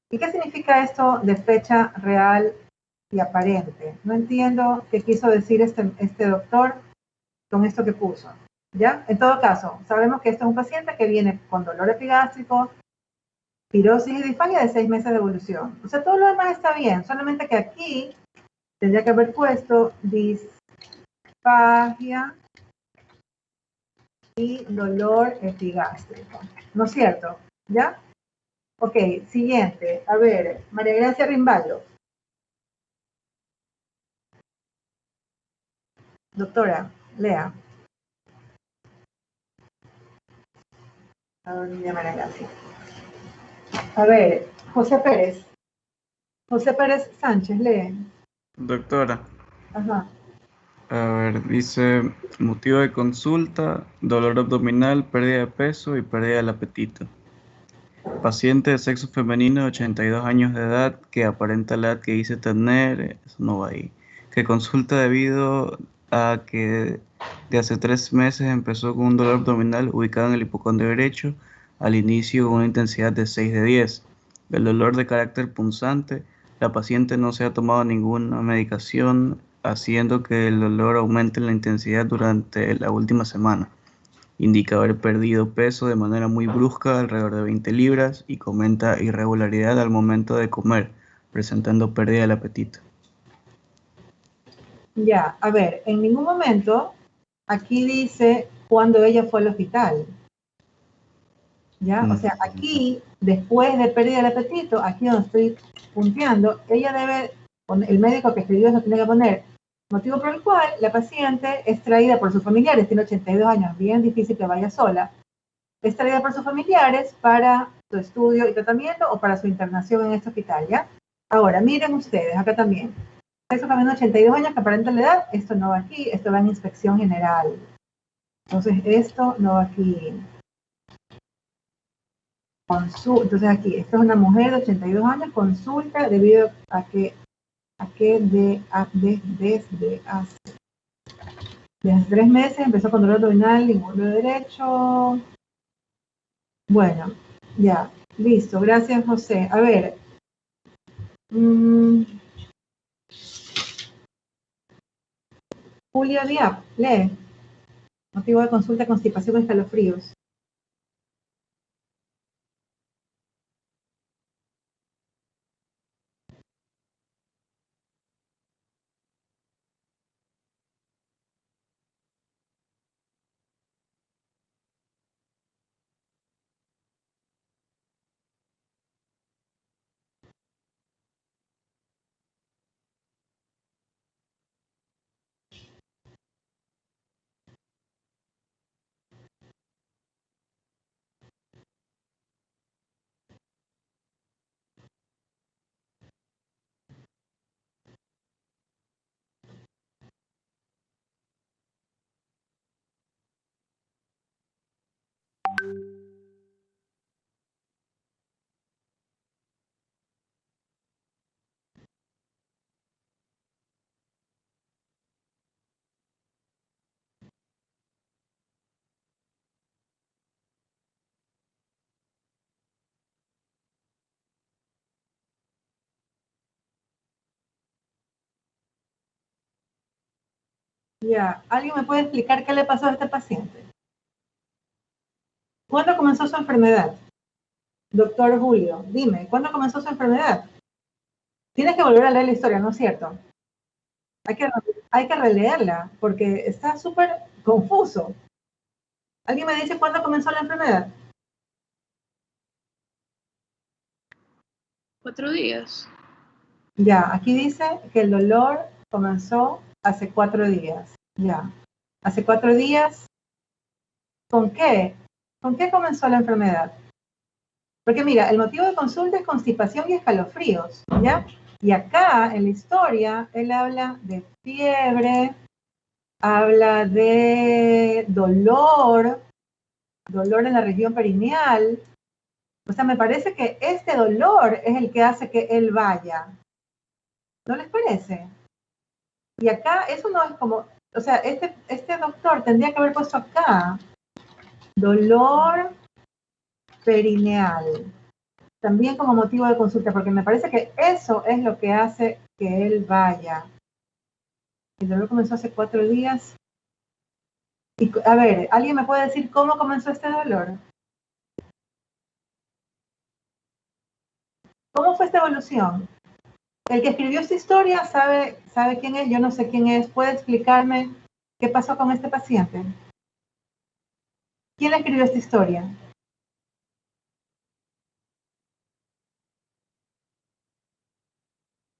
¿Y qué significa esto de fecha real y aparente? No entiendo qué quiso decir este doctor con esto que puso, ¿ya? En todo caso, sabemos que esto es un paciente que viene con dolor epigástrico, pirosis y disfagia de 6 meses de evolución. O sea, todo lo demás está bien, solamente que aquí tendría que haber puesto disfagia y dolor epigástrico. ¿No es cierto? ¿Ya? Ok, siguiente. A ver, María Gracia Rimbaldo. Doctora, lea. A ver, niña María Gracia. A ver, José Pérez. José Pérez Sánchez, lee. Doctora, Ajá. a ver, dice motivo de consulta, dolor abdominal, pérdida de peso y pérdida del apetito. Paciente de sexo femenino de 82 años de edad que aparenta la edad que dice tener, eso no va ahí. Que consulta debido a que de hace 3 meses empezó con un dolor abdominal ubicado en el hipocondrio derecho, al inicio con una intensidad de 6 de 10. El dolor de carácter punzante, la paciente no se ha tomado ninguna medicación, haciendo que el dolor aumente en la intensidad durante la última semana. Indica haber perdido peso de manera muy brusca, alrededor de 20 libras, y comenta irregularidad al momento de comer, presentando pérdida del apetito. Ya, a ver, en ningún momento aquí dice cuando ella fue al hospital. ¿Ya? O sea, aquí, después de pérdida del apetito, aquí donde estoy punteando, ella debe, el médico que escribió eso tiene que poner, motivo por el cual la paciente es traída por sus familiares, tiene 82 años, bien difícil que vaya sola, es traída por sus familiares para su estudio y tratamiento o para su internación en este hospital, ¿ya? Ahora, miren ustedes, acá también, sexo femenino 82 años que aparenta la edad, esto no va aquí, esto va en inspección general. Entonces, esto no va aquí. Entonces aquí, esta es una mujer de 82 años, consulta debido a que desde hace 3 meses empezó con dolor abdominal y muslo derecho. Bueno, ya, listo, gracias José. A ver, Julio Diab, lee. Motivo de consulta, constipación con escalofríos. Ya, ¿alguien me puede explicar qué le pasó a este paciente? ¿Cuándo comenzó su enfermedad? Doctor Julio, dime, ¿cuándo comenzó su enfermedad? Tienes que volver a leer la historia, ¿no es cierto? Hay que releerla, porque está súper confuso. ¿Alguien me dice cuándo comenzó la enfermedad? 4 días. Ya, aquí dice que el dolor comenzó hace 4 días. Ya, hace 4 días. ¿Con qué? ¿Con qué comenzó la enfermedad? Porque mira, el motivo de consulta es constipación y escalofríos, ¿ya? Y acá, en la historia, él habla de fiebre, habla de dolor en la región perineal. O sea, me parece que este dolor es el que hace que él vaya. ¿No les parece? Y acá, eso no es como, o sea, este doctor tendría que haber puesto acá dolor perineal, también como motivo de consulta, porque me parece que eso es lo que hace que él vaya. El dolor comenzó hace 4 días. Y, a ver, ¿alguien me puede decir cómo comenzó este dolor? ¿Cómo fue esta evolución? El que escribió esta historia sabe quién es, yo no sé quién es. ¿Puede explicarme qué pasó con este paciente? ¿Quién escribió esta historia?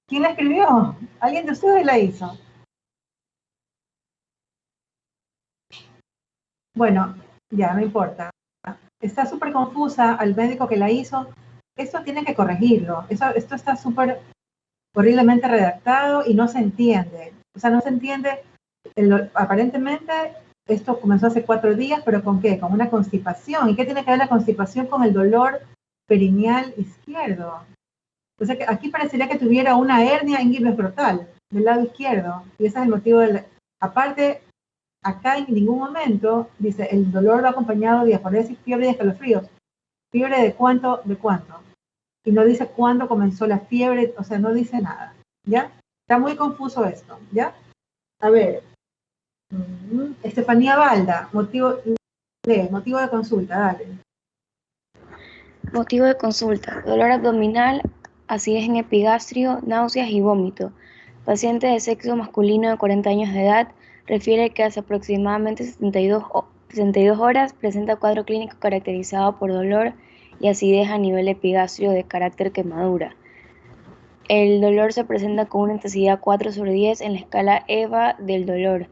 ¿Quién la escribió? ¿Alguien de ustedes la hizo? Bueno, ya, no importa. Está súper confusa al médico que la hizo. Esto tiene que corregirlo. Esto está súper horriblemente redactado y no se entiende. O sea, no se entiende. Aparentemente, esto comenzó hace 4 días, pero ¿con qué? Con una constipación. ¿Y qué tiene que ver la constipación con el dolor perineal izquierdo? O sea, que aquí parecería que tuviera una hernia inguinal del lado izquierdo. Y ese es el motivo del... Aparte, acá en ningún momento dice el dolor va acompañado de diaforesis, fiebre y escalofríos. ¿Fiebre de cuánto? ¿De cuánto? Y no dice cuándo comenzó la fiebre, o sea, no dice nada, ¿ya? Está muy confuso esto, ¿ya? A ver, Estefanía Balda, motivo de consulta, dale. Motivo de consulta: dolor abdominal, acidez en epigastrio, náuseas y vómito. Paciente de sexo masculino de 40 años de edad refiere que hace aproximadamente 72 horas presenta cuadro clínico caracterizado por dolor y acidez a nivel epigastrio de carácter quemadura. El dolor se presenta con una intensidad 4/10 en la escala EVA del dolor.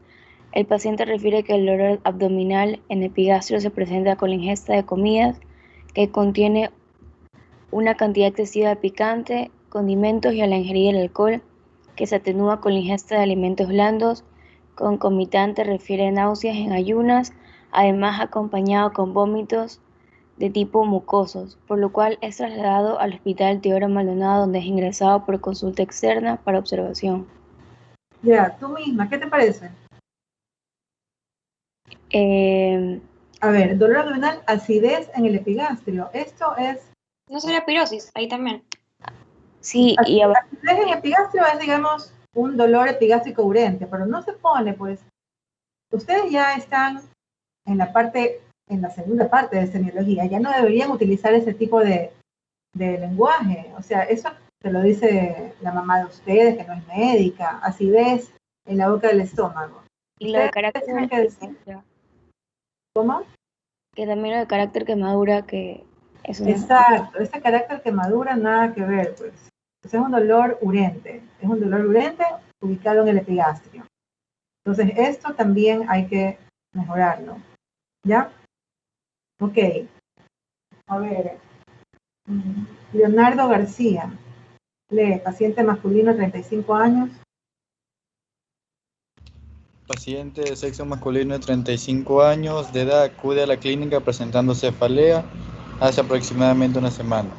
El paciente refiere que el dolor abdominal en epigastrio se presenta con la ingesta de comidas que contiene una cantidad excesiva de picante, condimentos y al ingerir el alcohol, que se atenúa con la ingesta de alimentos blandos. Concomitante refiere náuseas en ayunas, además acompañado con vómitos de tipo mucosos, por lo cual es trasladado al Hospital Teodoro Maldonado, donde es ingresado por consulta externa para observación. Ya, tú misma, ¿qué te parece? A ver, dolor abdominal, acidez en el epigastrio. Esto es... ¿No sería pirosis? Ahí también. Sí, y acidez en epigastrio es, digamos, un dolor epigástrico urente, pero no se pone, pues, ustedes ya están en la segunda parte de semiología, ya no deberían utilizar ese tipo de lenguaje. O sea, eso te lo dice la mamá de ustedes, que no es médica, acidez en la boca del estómago. Y lo de carácter tienen que decir. ¿Cómo? Que también lo de carácter quemadura, que es una... Exacto, ese carácter quemadura nada que ver, pues. Es un dolor urente, es un dolor urente ubicado en el epigastrio. Entonces, esto también hay que mejorarlo, ¿ya? Ok. A ver, Leonardo García, lee, paciente masculino, 35 años. Paciente de sexo masculino de 35 años de edad acude a la clínica presentando cefalea hace aproximadamente una semana,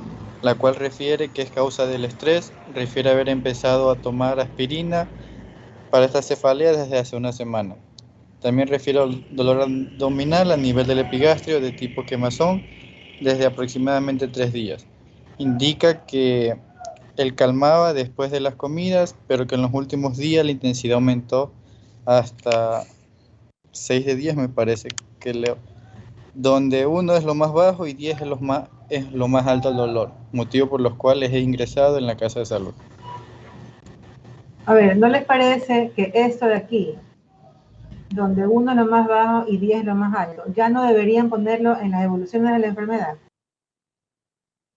la cual refiere que es causa del estrés. Refiere haber empezado a tomar aspirina para esta cefalea desde hace una semana. También refiere al dolor abdominal a nivel del epigastrio de tipo quemazón desde aproximadamente 3 días. Indica que él calmaba después de las comidas, pero que en los últimos días la intensidad aumentó hasta 6 de 10, me parece que leo, donde 1 es lo más bajo y 10 es lo más alto el dolor, motivo por los cuales he ingresado en la casa de salud. A ver, ¿no les parece que esto de aquí, donde 1 es lo más bajo y 10 es lo más alto, ya no deberían ponerlo en las evoluciones de la enfermedad?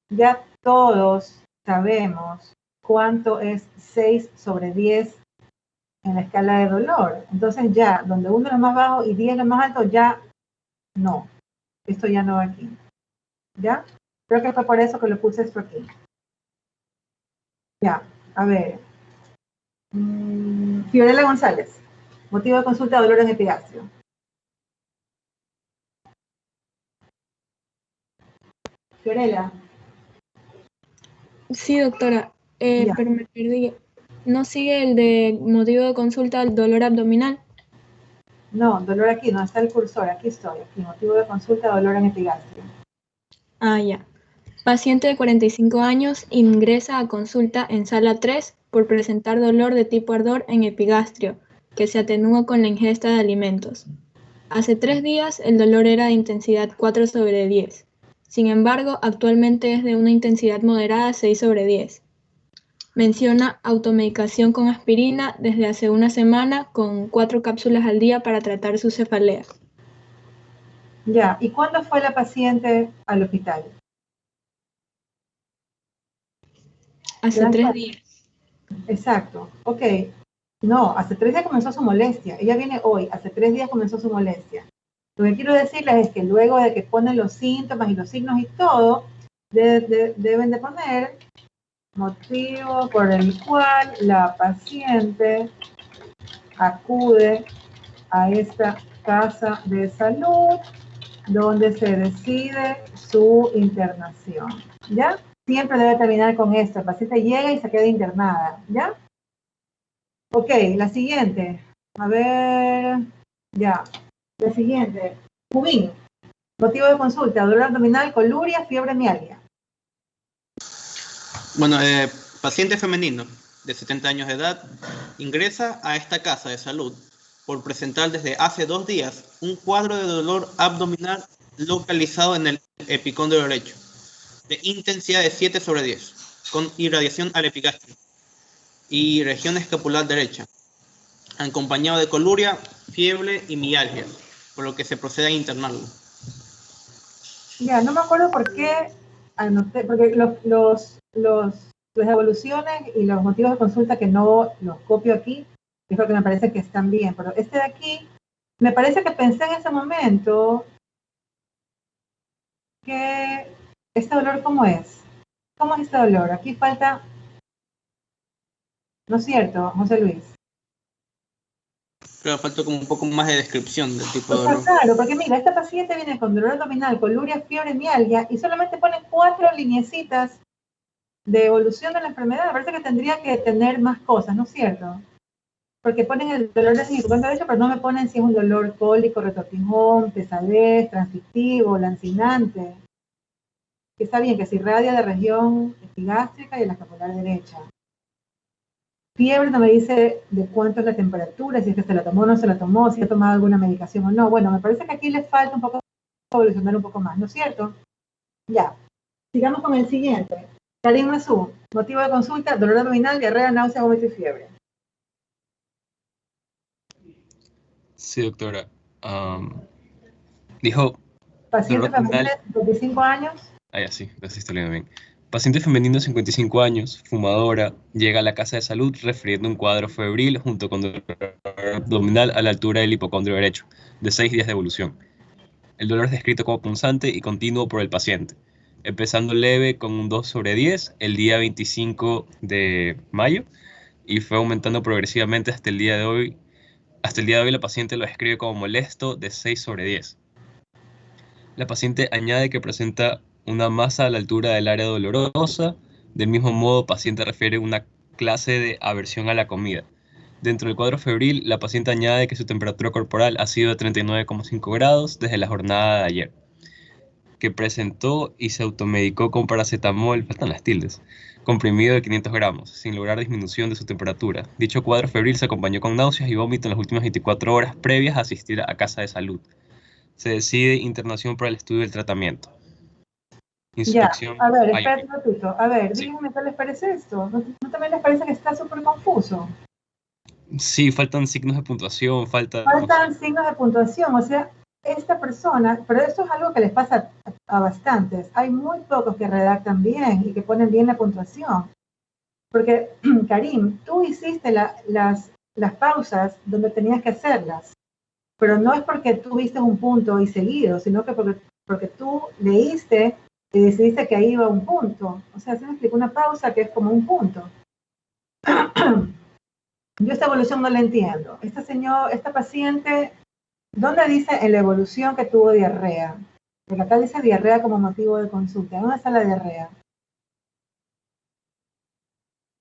Ya todos sabemos cuánto es 6/10 en la escala de dolor. Entonces ya, donde 1 es lo más bajo y 10 es lo más alto, ya no. Esto ya no va aquí. ¿Ya? Creo que fue por eso que lo puse esto aquí. Ya, a ver. Fiorella González. Motivo de consulta, dolor en epigastrio. Fiorella. Sí, doctora, pero me perdí. ¿No sigue el de motivo de consulta el dolor abdominal? No, dolor aquí, no está el cursor, aquí estoy. Aquí, motivo de consulta, dolor en epigastrio. Ah, ya. Paciente de 45 años ingresa a consulta en sala 3 por presentar dolor de tipo ardor en epigastrio, que se atenúa con la ingesta de alimentos. Hace 3 días el dolor era de intensidad 4/10. Sin embargo, actualmente es de una intensidad moderada 6/10. Menciona automedicación con aspirina desde hace una semana con 4 cápsulas al día para tratar su cefalea. Ya, ¿y cuándo fue la paciente al hospital? Hace 3 días. Exacto, ok. No, hace 3 días comenzó su molestia. Ella viene hoy, hace 3 días comenzó su molestia. Lo que quiero decirles es que luego de que ponen los síntomas y los signos y todo, deben de poner motivo por el cual la paciente acude a esta casa de salud donde se decide su internación, ¿ya? Siempre debe terminar con esto, el paciente llega y se queda internada, ¿ya? Ok, la siguiente, a ver, ya, la siguiente, Jubín, motivo de consulta, dolor abdominal, coluria, fiebre, mialgia. Bueno, paciente femenino de 70 años de edad ingresa a esta casa de salud por presentar desde hace 2 días un cuadro de dolor abdominal localizado en el epicóndilo derecho, de intensidad de 7/10, con irradiación al epigastrio y región escapular derecha, acompañado de coluria, fiebre y mialgia, por lo que se procede a internarlo. Ya, no me acuerdo por qué anoté, porque las evoluciones y los motivos de consulta que no los copio aquí, es porque me parece que están bien, pero este de aquí, me parece que pensé en ese momento que este dolor, ¿cómo es? ¿Cómo es este dolor? Aquí falta, ¿no es cierto, José Luis? Pero falta como un poco más de descripción del tipo de dolor. Claro, porque mira, esta paciente viene con dolor abdominal, coluria, fiebre, mialgia, y solamente pone 4 lineecitas de evolución de la enfermedad. Me parece que tendría que tener más cosas, ¿no es cierto? Porque ponen el dolor de significante derecho, pero no me ponen si es un dolor cólico, retortijón, pesadez, transcriptivo, lancinante. Que está bien, que se irradia de región epigástrica y de la escapular derecha. Fiebre no me dice de cuánto es la temperatura, si es que se la tomó o no se la tomó, si ha tomado alguna medicación o no. Bueno, me parece que aquí le falta un poco evolucionar un poco más, ¿no es cierto? Ya. Sigamos con el siguiente. Karim Masú, motivo de consulta, dolor abdominal, diarrea, náusea, vómito y fiebre. Sí, doctora. Dijo... Paciente femenino de 55 años. Ah, ya, sí, lo estoy leyendo bien. Paciente femenino de 55 años, fumadora, llega a la casa de salud refiriendo un cuadro febril junto con dolor abdominal a la altura del hipocondrio derecho, de 6 días de evolución. El dolor es descrito como punzante y continuo por el paciente, empezando leve con un 2/10 el día 25 de mayo y fue aumentando progresivamente hasta el día de hoy. Hasta el día de hoy la paciente lo describe como molesto de 6/10. La paciente añade que presenta una masa a la altura del área dolorosa. Del mismo modo, paciente refiere una clase de aversión a la comida. Dentro del cuadro febril, la paciente añade que su temperatura corporal ha sido de 39,5 grados desde la jornada de ayer, que presentó y se automedicó con paracetamol, faltan las tildes, comprimido de 500 gramos, sin lograr disminución de su temperatura. Dicho cuadro febril se acompañó con náuseas y vómito en las últimas 24 horas previas a asistir a casa de salud. Se decide internación para el estudio del tratamiento. Inspección. Ya, a ver, espérate un ratito. A ver, sí. Díganme qué les parece esto. ¿No también les parece que está súper confuso? Sí, faltan signos de puntuación, faltan signos de puntuación, o sea, esta persona, pero esto es algo que les pasa a bastantes. Hay muy pocos que redactan bien y que ponen bien la puntuación. Porque, Karim, tú hiciste las pausas donde tenías que hacerlas. Pero no es porque tú viste un punto y seguido, sino que porque tú leíste y decidiste que ahí iba un punto. O sea, se me explica una pausa que es como un punto. Yo esta evolución no la entiendo. Esta paciente, ¿dónde dice en la evolución que tuvo diarrea? Porque acá dice diarrea como motivo de consulta. ¿Dónde está la diarrea?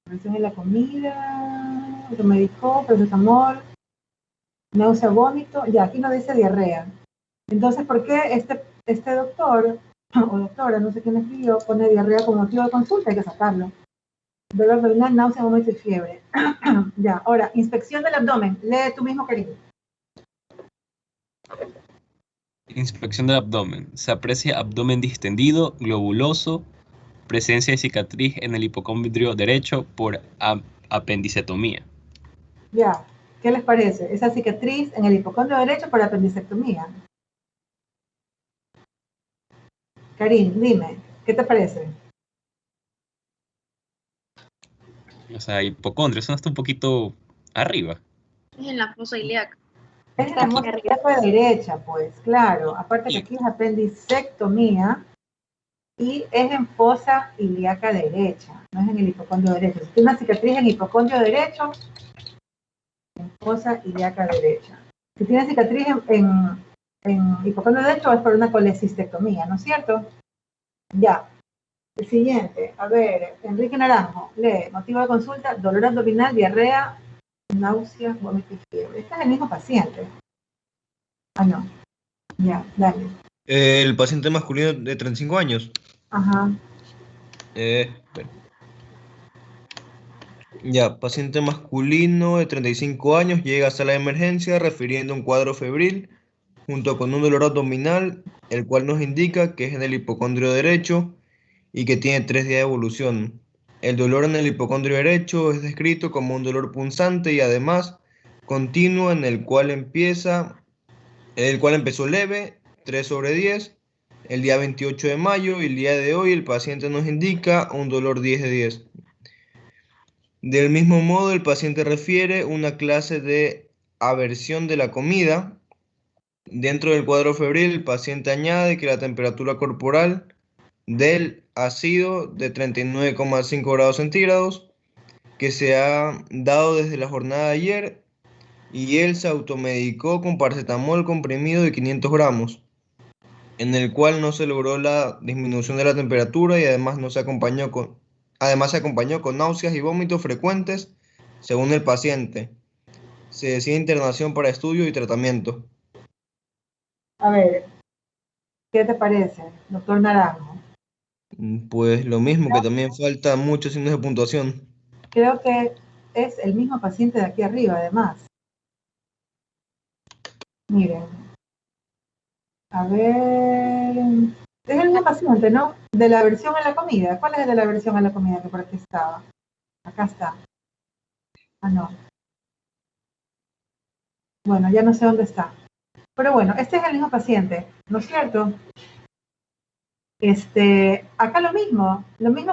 Evolución en la comida, automedicó, paracetamol. náusea, vómito, ya aquí no dice diarrea. Entonces, ¿por qué este doctor o doctora, no sé quién escribió, pone diarrea como motivo de consulta? Hay que sacarlo. Dolor abdominal, náusea, vómito y fiebre. Ya, ahora, inspección del abdomen. Lee tú mismo, querido. Inspección del abdomen. Se aprecia abdomen distendido, globuloso, presencia de cicatriz en el hipocondrio derecho por apendicectomía. Ya, ¿qué les parece? Esa cicatriz en el hipocondrio derecho por apendicectomía. Karin, dime, ¿qué te parece? O sea, hipocondrio, eso no está un poquito arriba. Es en la fosa ilíaca. Es en la fosa ilíaca derecha, pues, claro. Aparte que aquí es apendicectomía y es en fosa ilíaca derecha, no es en el hipocondrio derecho. Si tiene una cicatriz en hipocondrio derecho, en fosa ilíaca derecha. Si tiene cicatriz en hipocondrio derecho es por una colecistectomía, ¿no es cierto? Ya. El siguiente, a ver, Enrique Naranjo, lee, motivo de consulta, dolor abdominal, diarrea, náuseas, vómito y fiebre. Este es el mismo paciente. Ah, no. Ya, dale. El paciente masculino de 35 años. Ajá. Ya, paciente masculino de 35 años llega a sala de emergencia refiriendo un cuadro febril junto con un dolor abdominal, el cual nos indica que es en el hipocondrio derecho y que tiene 3 días de evolución. El dolor en el hipocondrio derecho es descrito como un dolor punzante y además continuo en el cual empezó leve, 3/10, el día 28 de mayo y el día de hoy el paciente nos indica un dolor 10/10. Del mismo modo, el paciente refiere una clase de aversión de la comida. Dentro del cuadro febril, el paciente añade que la temperatura corporal del ha sido de 39,5 grados centígrados, que se ha dado desde la jornada de ayer, y él se automedicó con paracetamol comprimido de 500 gramos, en el cual no se logró la disminución de la temperatura y además se acompañó con náuseas y vómitos frecuentes, según el paciente. Se decide internación para estudio y tratamiento. A ver, ¿qué te parece, doctor Naranjo? Pues lo mismo, que también falta muchos signos de puntuación. Creo que es el mismo paciente de aquí arriba, además. Miren. A ver, es el mismo paciente, ¿no? De la aversión a la comida. ¿Cuál es el de la aversión a la comida que por aquí estaba? Acá está. Ah, no. Bueno, ya no sé dónde está. Pero bueno, este es el mismo paciente, ¿no es cierto? Acá lo mismo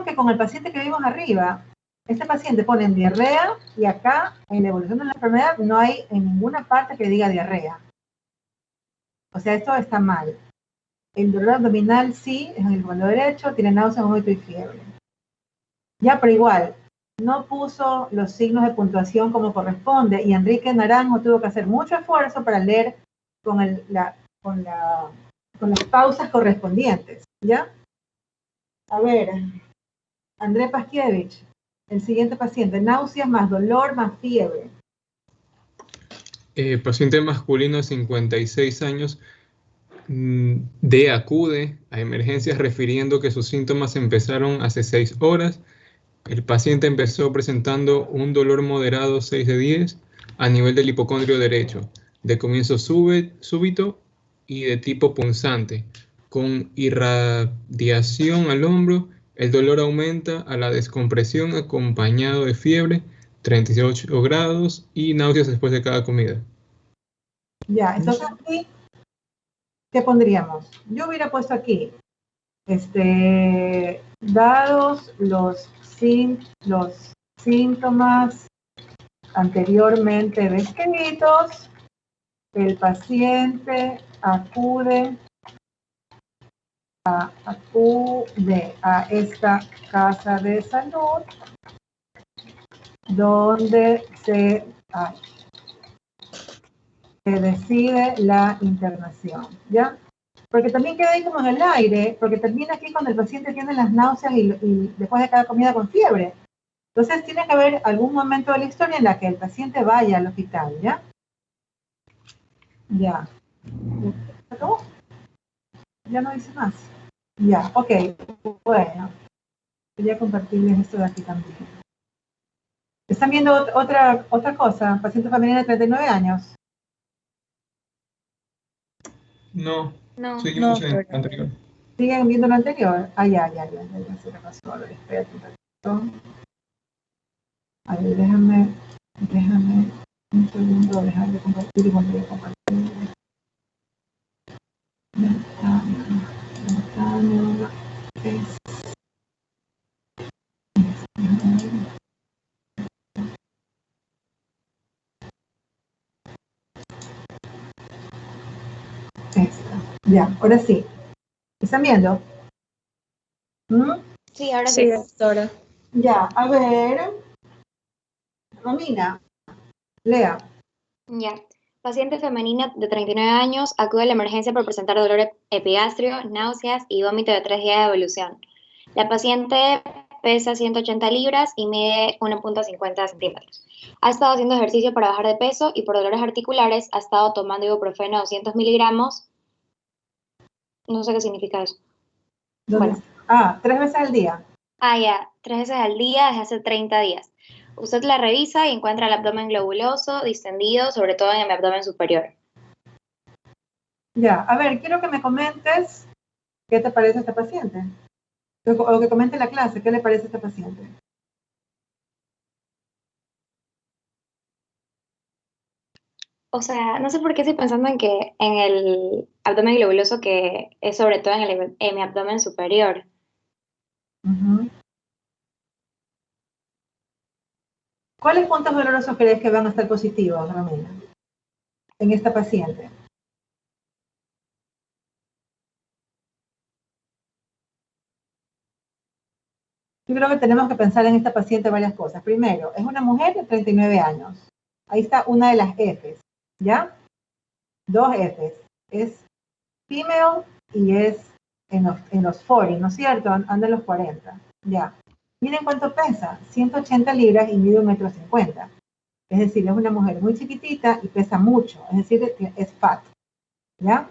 que con el paciente que vimos arriba. Este paciente pone en diarrea y acá, en la evolución de la enfermedad, no hay en ninguna parte que diga diarrea. O sea, esto está mal. El dolor abdominal sí, es en el cuadro derecho, tiene náusea, vómito y fiebre. Ya, pero igual, no puso los signos de puntuación como corresponde y Enrique Naranjo tuvo que hacer mucho esfuerzo para leer con las pausas correspondientes, ¿ya? A ver, André Paskiewicz, el siguiente paciente, náuseas más dolor más fiebre. Paciente masculino de 56 años acude a emergencias refiriendo que sus síntomas empezaron hace 6 horas. El paciente empezó presentando un dolor moderado 6/10 a nivel del hipocondrio derecho, de comienzo súbito y de tipo punzante, con irradiación al hombro. El dolor aumenta a la descompresión acompañado de fiebre, 38 grados y náuseas después de cada comida. Ya, entonces aquí, ¿qué pondríamos? Yo hubiera puesto aquí, dados los síntomas anteriormente descritos, el paciente acude a esta casa de salud donde se decide la internación, ¿ya? Porque también queda ahí como en el aire, porque termina aquí cuando el paciente tiene las náuseas y después de cada comida con fiebre. Entonces tiene que haber algún momento de la historia en la que el paciente vaya al hospital, ¿ya? Ya. ¿Se acabó? Ya no dice más. Ya, ok. Bueno, voy a compartirles esto de aquí también. ¿Están viendo otra cosa? Paciente femenina de 39 años. No, No, seguimos en el doctora. anterior. ¿Siguen viendo lo anterior? Ah, ya se me pasó. A ver, espérate un ratito. A ver, déjame un segundo, dejar de compartir y volver a compartir. Ventana, es- esta. Ya, ahora sí. ¿Están viendo? ¿Mm? Sí, ahora Sí, sí. doctora. Ya, a ver. Romina, lea. Ya. Paciente femenina de 39 años acude a la emergencia por presentar dolor epigastrio, náuseas y vómito de 3 días de evolución. La paciente pesa 180 libras y mide 1.50 centímetros. Ha estado haciendo ejercicio para bajar de peso y por dolores articulares ha estado tomando ibuprofeno 200 miligramos. No sé qué significa eso. ¿Dónde Bueno. está? Ah, 3 veces al día. Ah, ya, 3 veces al día desde hace 30 días. Usted la revisa y encuentra el abdomen globuloso, distendido, sobre todo en el abdomen superior. Ya, a ver, quiero que me comentes qué te parece esta paciente. O que comente la clase, ¿qué le parece a esta paciente? O sea, no sé por qué estoy pensando en que en el abdomen globuloso que es sobre todo en mi abdomen superior. Ujú. ¿Cuáles puntos dolorosos crees que van a estar positivos, Romina, en esta paciente? Yo creo que tenemos que pensar en esta paciente varias cosas. Primero, es una mujer de 39 años. Ahí está una de las Fs, ¿ya? 2 Fs. Es female y es en los 40, ¿no es cierto? Anda en los 40, ya. Miren cuánto pesa, 180 libras y mide 1,50 m. Es decir, es una mujer muy chiquitita y pesa mucho, es decir, que es fat, ¿ya?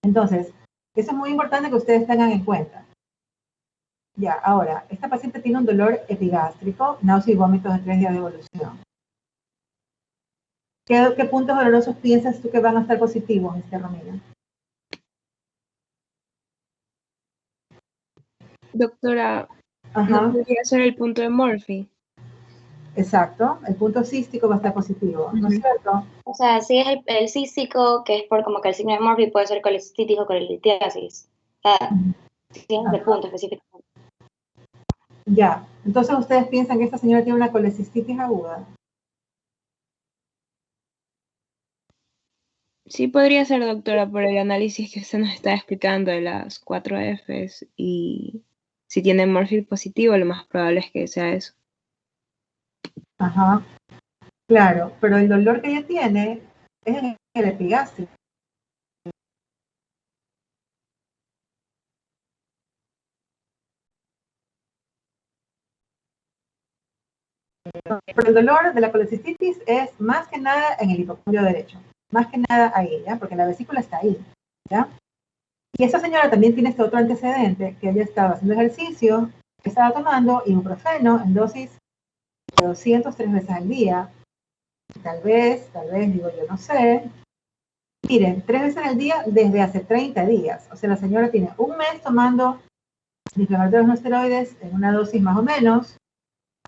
Entonces, eso es muy importante que ustedes tengan en cuenta. Ya, ahora, esta paciente tiene un dolor epigástrico, náuseas y vómitos de 3 días de evolución. ¿Qué puntos dolorosos piensas tú que van a estar positivos, Romina? Doctora, Ajá. ¿no podría ser el punto de Murphy? Exacto, el punto cístico va a estar positivo, ¿no es cierto? O sea, sí es el cístico, que es por como que el signo de Murphy puede ser colecistitis o colelitiasis. O sea, sí es el punto específico. Ya, entonces ustedes piensan que esta señora tiene una colecistitis aguda. Sí podría ser, doctora, por el análisis que usted nos está explicando de las 4 Fs y si tiene Murphy positivo, lo más probable es que sea eso. Ajá, claro, pero el dolor que ella tiene es en el epigástrico. Pero el dolor de la colecistitis es más que nada en el hipocondrio derecho, más que nada ahí, ¿ya? Porque la vesícula está ahí, ¿ya? Y esa señora también tiene este otro antecedente, que ella estaba haciendo ejercicio, estaba tomando ibuprofeno en dosis de 203 veces al día. Tal vez, digo yo, no sé. Miren, 3 veces al día desde hace 30 días. O sea, la señora tiene un mes tomando difenylatos no esteroides en una dosis más o menos,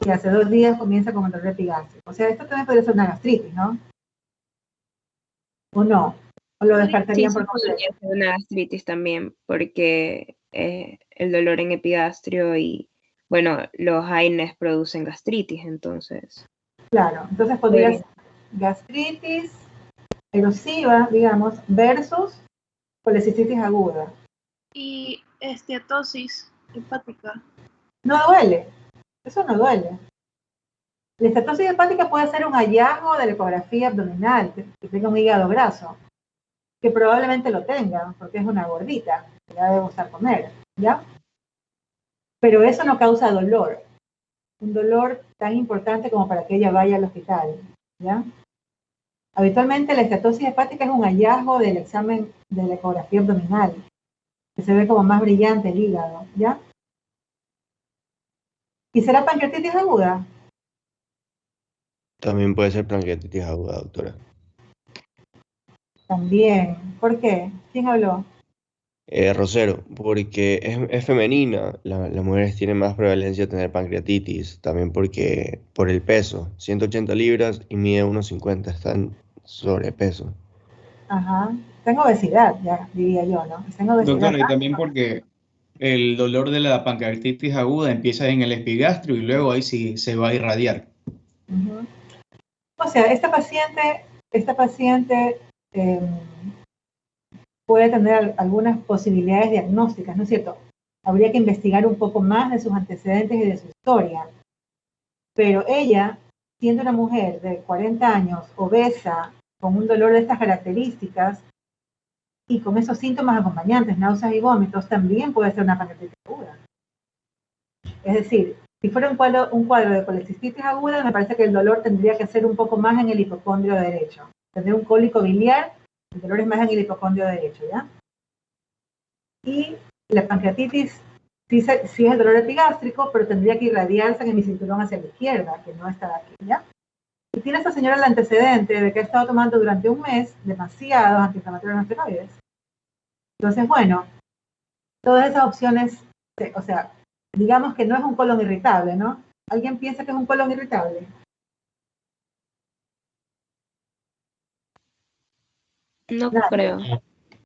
y hace 2 días comienza con el dolor epigástrico. O sea, esto también podría ser una gastritis, ¿no? ¿O no? ¿O lo descartarían Sí, por completo? podría ser una gastritis también, porque el dolor en epigastrio y, bueno, los AINES producen gastritis, entonces. Claro, entonces podría ser gastritis erosiva, digamos, versus colecistitis aguda. Y esteatosis hepática. No duele, eso no duele. La estatosis hepática puede ser un hallazgo de la ecografía abdominal, que tenga un hígado graso, que probablemente lo tenga, porque es una gordita, que ya debe gustar comer, ¿ya? Pero eso no causa dolor, un dolor tan importante como para que ella vaya al hospital, ¿ya? Habitualmente la esteatosis hepática es un hallazgo del examen de la ecografía abdominal, que se ve como más brillante el hígado, ¿ya? ¿Y será pancreatitis aguda? También puede ser pancreatitis aguda, doctora. También. ¿Por qué? ¿Quién habló? Rosero, porque es femenina, las mujeres tienen más prevalencia de tener pancreatitis, también porque por el peso, 180 libras y mide 1,50, están sobrepeso. Ajá. Tengo obesidad, ya diría yo, ¿no? Tengo obesidad. Doctora, y también porque el dolor de la pancreatitis aguda empieza en el epigastrio y luego ahí sí se va a irradiar. Uh-huh. O sea, esta paciente puede tener algunas posibilidades diagnósticas, ¿no es cierto? Habría que investigar un poco más de sus antecedentes y de su historia. Pero ella, siendo una mujer de 40 años, obesa, con un dolor de estas características y con esos síntomas acompañantes, náuseas y vómitos, también puede ser una pancreatitis aguda. Es decir, si fuera un cuadro de colecistitis aguda, me parece que el dolor tendría que ser un poco más en el hipocondrio derecho. Tendría un cólico biliar, el dolor es más en el hipocondrio derecho, ¿ya? Y la pancreatitis sí es el dolor epigástrico, pero tendría que irradiarse en mi cinturón hacia la izquierda, que no está aquí, ¿ya? Y tiene esta señora el antecedente de que ha estado tomando durante un mes demasiados antiinflamatorios no esteroides. Entonces, bueno, todas esas opciones, o sea, digamos que no es un colon irritable, ¿no? ¿Alguien piensa que es un colon irritable? No Nada. creo.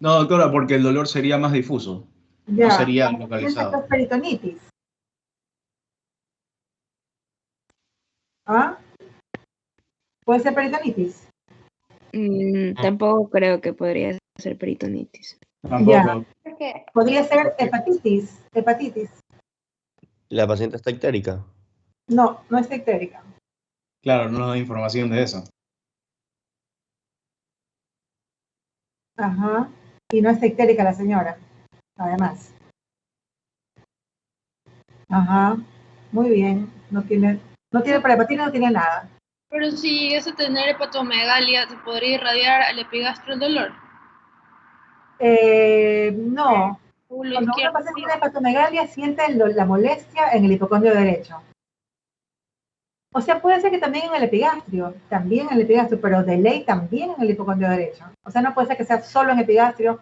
No, doctora, porque el dolor sería más difuso, Ya. no sería Piensa que localizado. es peritonitis. ¿Ah? ¿Puede ser peritonitis? Tampoco creo que podría ser peritonitis. Ya. Podría ser hepatitis. ¿La paciente está ictérica? No, no es ictérica. Claro, no nos da información de eso. Ajá. Y no es ictérica la señora, además. Ajá. Muy bien. No tiene para hepatitis, no tiene nada. Pero si es a tener hepatomegalia, ¿se podría irradiar al epigastrio el dolor? No. Cuando una paciente tiene hepatomegalia, siente la molestia en el hipocondrio derecho. O sea, puede ser que también en el epigastrio, pero de ley también en el hipocondrio derecho. O sea, no puede ser que sea solo en epigastrio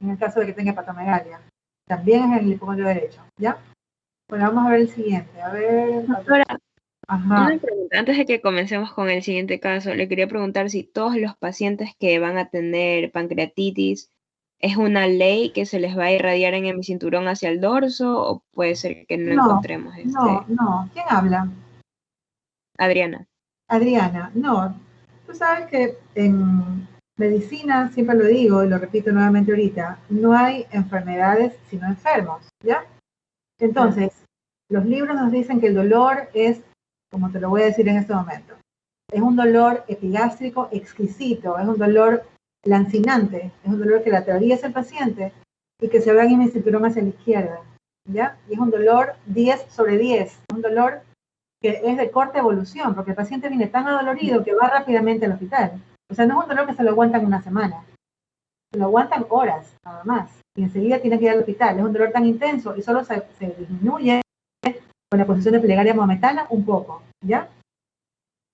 en el caso de que tenga hepatomegalia. También es en el hipocondrio derecho, ¿ya? Bueno, vamos a ver el siguiente. A ver. Doctora, Ajá. una pregunta. Antes de que comencemos con el siguiente caso, le quería preguntar si todos los pacientes que van a tener pancreatitis es una ley que se les va a irradiar en el cinturón hacia el dorso o puede ser que no encontremos No. ¿Quién habla? Adriana. Adriana, no. Tú sabes que en medicina, siempre lo digo y lo repito nuevamente ahorita, no hay enfermedades sino enfermos, ¿ya? Entonces, los libros nos dicen que el dolor es, como te lo voy a decir en este momento, es un dolor epigástrico exquisito, es un dolor lancinante, es un dolor que la atraviesa el paciente y que se va en mi cinturón hacia la izquierda, ¿ya? Y es un dolor 10/10, un dolor que es de corta evolución, porque el paciente viene tan adolorido que va rápidamente al hospital. O sea, no es un dolor que se lo aguantan una semana, se lo aguantan horas, nada más, y enseguida tiene que ir al hospital. Es un dolor tan intenso y solo se disminuye con la posición de plegaria momentánea un poco, ¿ya?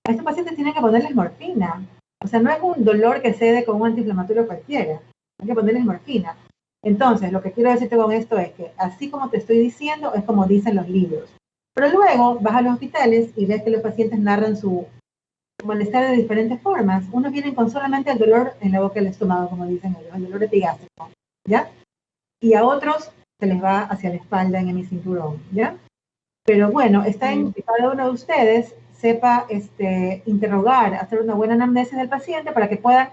A estos pacientes tienen que ponerles morfina. O sea, no es un dolor que cede con un antiinflamatorio cualquiera, hay que ponerles morfina. Entonces, lo que quiero decirte con esto es que, así como te estoy diciendo, es como dicen los libros. Pero luego vas a los hospitales y ves que los pacientes narran su malestar de diferentes formas. Unos vienen con solamente el dolor en la boca del estómago, como dicen ellos, el dolor epigástrico, ¿ya? Y a otros se les va hacia la espalda en el cinturón, ¿ya? Pero bueno, está en que cada uno de ustedes sepa interrogar, hacer una buena anamnesis del paciente para que puedan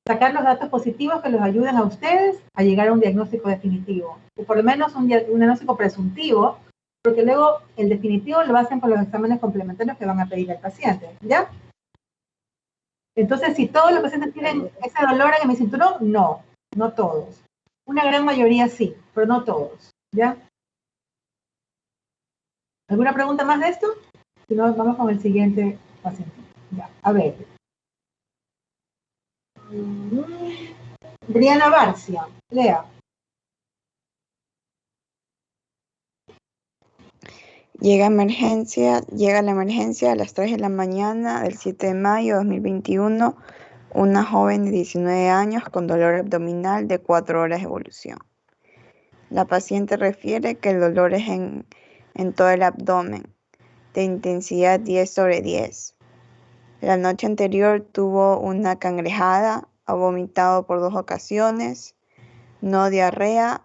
sacar los datos positivos que los ayuden a ustedes a llegar a un diagnóstico definitivo, o por lo menos un diagnóstico presuntivo, porque luego el definitivo lo hacen con los exámenes complementarios que van a pedir al paciente, ¿ya? Entonces, si todos los pacientes tienen ese dolor en el cinturón, no todos. Una gran mayoría sí, pero no todos, ¿ya? ¿Alguna pregunta más de esto? Si no, vamos con el siguiente paciente. Ya, a ver. Briana Barcia, lea. Llega la emergencia a las 3 de la mañana del 7 de mayo de 2021, una joven de 19 años con dolor abdominal de 4 horas de evolución. La paciente refiere que el dolor es en todo el abdomen, de intensidad 10/10. La noche anterior tuvo una cangrejada, ha vomitado por 2 ocasiones, no diarrea.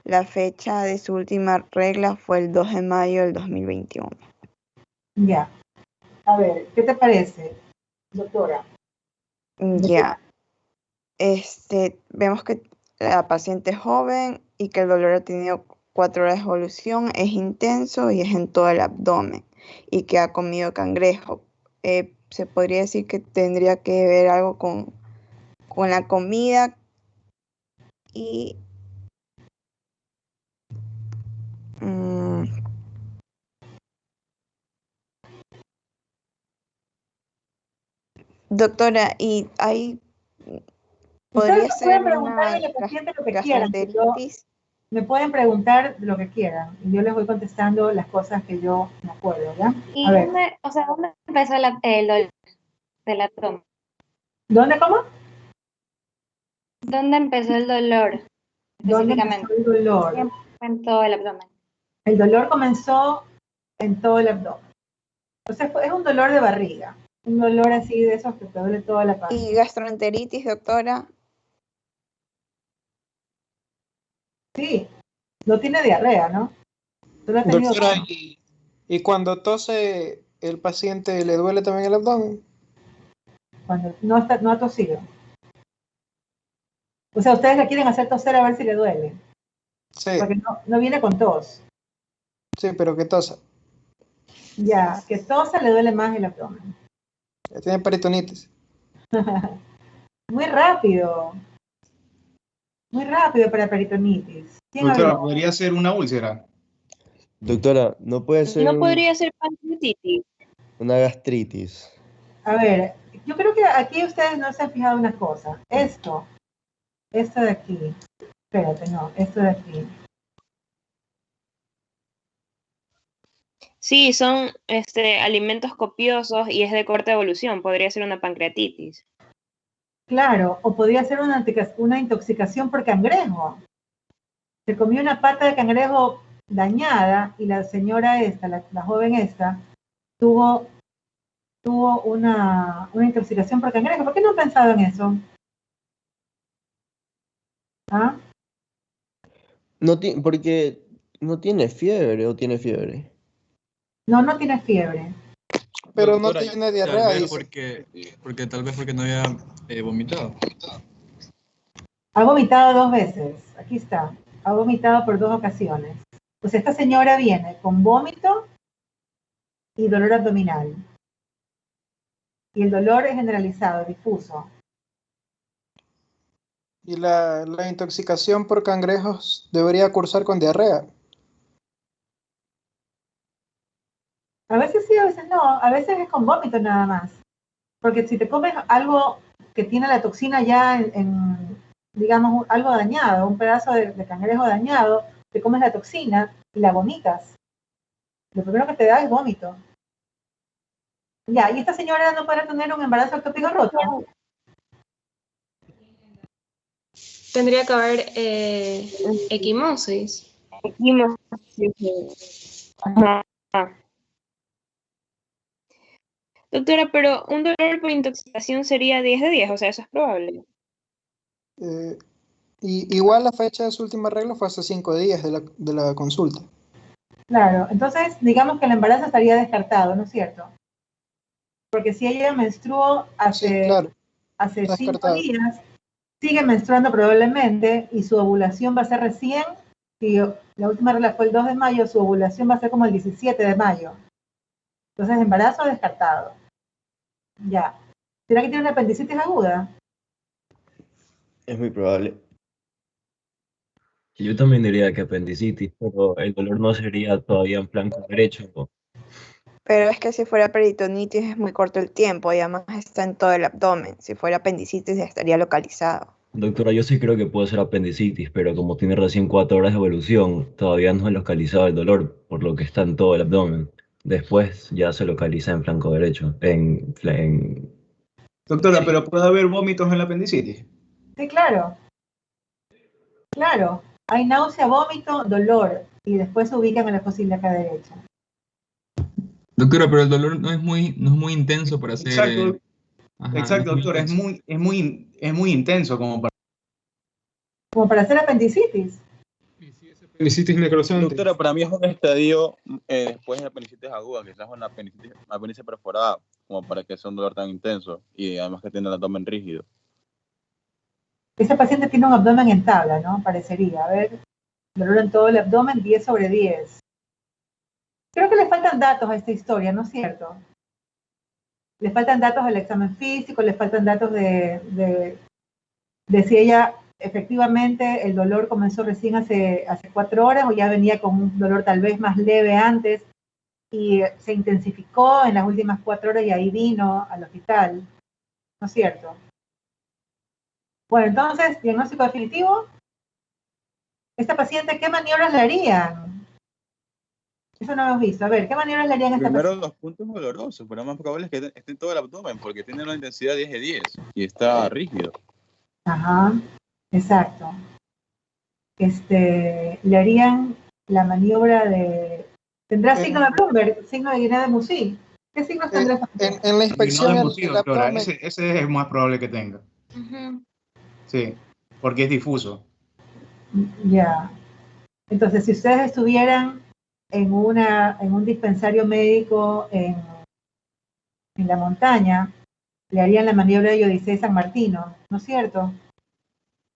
La fecha de su última regla fue el 2 de mayo del 2021. Ya. A ver, ¿qué te parece, doctora? Ya. Vemos que la paciente es joven y que el dolor ha tenido 4 horas de evolución, es intenso y es en todo el abdomen y que ha comido cangrejo. Se podría decir que tendría que ver algo con la comida y doctora, y ahí podría Ustedes me ser pueden una preguntarme a la paciente lo que quieran. gastroenteritis. Me pueden preguntar lo que quieran y yo les voy contestando las cosas que yo me acuerdo, ¿ya? ¿Y A ver. dónde empezó el dolor del abdomen? ¿Dónde, cómo? ¿Dónde empezó el dolor ¿Dónde específicamente? empezó el dolor? En todo el abdomen. El dolor comenzó en todo el abdomen. O sea, es un dolor de barriga. Un dolor así de esos que te duele toda la panza. ¿Y gastroenteritis, doctora? Sí, no tiene diarrea, ¿no? Solo ha tenido Doctora, ¿y cuando tose el paciente le duele también el abdomen? cuando no ha tosido. O sea, ustedes le quieren hacer toser a ver si le duele. Sí. Porque no viene con tos. Sí, pero que tosa. Ya, que tosa le duele más el abdomen. Tiene peritonitis. Muy rápido. Muy rápido para peritonitis. Doctora, ¿podría ser una úlcera? Doctora, ¿no puede ser ¿No podría ser pancreatitis? una gastritis? A ver, yo creo que aquí ustedes no se han fijado una cosa. Esto de aquí. Espérate, no, esto de aquí. Sí, son alimentos copiosos y es de corta evolución. Podría ser una pancreatitis. Claro, o podría ser una intoxicación por cangrejo. Se comió una pata de cangrejo dañada y la señora esta, la joven esta, tuvo una intoxicación por cangrejo. ¿Por qué no han pensado en eso? ¿Ah? Porque no tiene fiebre o tiene fiebre. No tiene fiebre. Pero Doctora, no tiene diarrea, tal vez dice. porque no había vomitado. Ha vomitado 2 veces. Aquí está. Ha vomitado por 2 ocasiones. Pues esta señora viene con vómito y dolor abdominal. Y el dolor es generalizado, difuso. Y la intoxicación por cangrejos debería cursar con diarrea. A veces sí, a veces no. A veces es con vómito nada más. Porque si te comes algo que tiene la toxina ya digamos, algo dañado, un pedazo de cangrejo dañado, te comes la toxina y la vomitas. Lo primero que te da es vómito. Ya, y esta señora no podrá tener un embarazo ectópico roto. Tendría que haber equimosis. Ajá. Doctora, pero un dolor por intoxicación sería 10/10, o sea, eso es probable. Y igual la fecha de su última regla fue hace 5 días de la consulta. Claro, entonces digamos que el embarazo estaría descartado, ¿no es cierto? Porque si ella menstruó hace 5 días, sigue menstruando probablemente y su ovulación va a ser recién, si la última regla fue el 2 de mayo, su ovulación va a ser como el 17 de mayo. Entonces, embarazo descartado. Ya. ¿Será que tiene una apendicitis aguda? Es muy probable. Yo también diría que apendicitis, pero el dolor no sería todavía en flanco derecho, ¿no? Pero es que si fuera peritonitis es muy corto el tiempo y además está en todo el abdomen. Si fuera apendicitis ya estaría localizado. Doctora, yo sí creo que puede ser apendicitis, pero como tiene recién 4 horas de evolución, todavía no es localizado el dolor, por lo que está en todo el abdomen. Después ya se localiza en flanco derecho, Doctora, pero puede haber vómitos en la apendicitis. Sí, claro. Claro. Hay náusea, vómito, dolor. Y después se ubican en la fosa ilíaca derecha. Doctora, pero el dolor no es muy intenso para hacer... Exacto, Ajá, exacto, doctora, es muy intenso como para hacer apendicitis. Apendicitis necrosante. Doctora, para mí es un estadio después de la apendicitis aguda, quizás una apéndice perforada, como para que sea un dolor tan intenso y además que tiene el abdomen rígido. Ese paciente tiene un abdomen en tabla, ¿no? Parecería. A ver, dolor en todo el abdomen, 10/10. Creo que le faltan datos a esta historia, ¿no es cierto? Le faltan datos del examen físico, le faltan datos de si ella efectivamente el dolor comenzó recién hace 4 horas o ya venía con un dolor tal vez más leve antes y se intensificó en las últimas 4 horas y ahí vino al hospital, ¿no es cierto? Bueno, entonces, diagnóstico definitivo. ¿Esta paciente qué maniobras le harían? Eso no lo hemos visto. A ver, ¿qué maniobras le harían a esta Primero paciente? los puntos dolorosos, pero lo más probable es que esté en todo el abdomen porque tiene una intensidad 10/10 y está rígido. Ajá, exacto. Le harían la maniobra de... ¿Tendrá signo de Bloomberg? ¿Signo de Guinea de Musi? ¿Qué signos tendrá esta paciente? En la inspección No, el doctora, abdomen. ese es más probable que tenga. Sí, porque es difuso. Ya. Entonces, si ustedes estuvieran en un dispensario médico en la montaña, le harían la maniobra de Odisea San Martino, ¿no es cierto?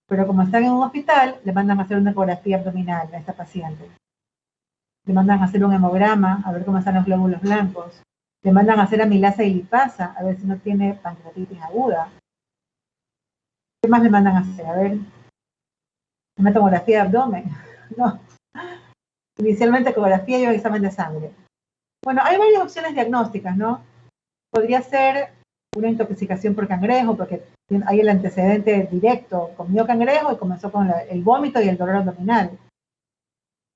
Pero como están en un hospital, le mandan a hacer una ecografía abdominal a esta paciente. Le mandan a hacer un hemograma, a ver cómo están los glóbulos blancos. Le mandan a hacer amilasa y lipasa, a ver si no tiene pancreatitis aguda. ¿Qué más le mandan a hacer? A ver, una tomografía de abdomen. No. Inicialmente ecografía y un examen de sangre. Bueno, hay varias opciones diagnósticas, ¿no? Podría ser una intoxicación por cangrejo, porque hay el antecedente directo, comió cangrejo y comenzó con el vómito y el dolor abdominal.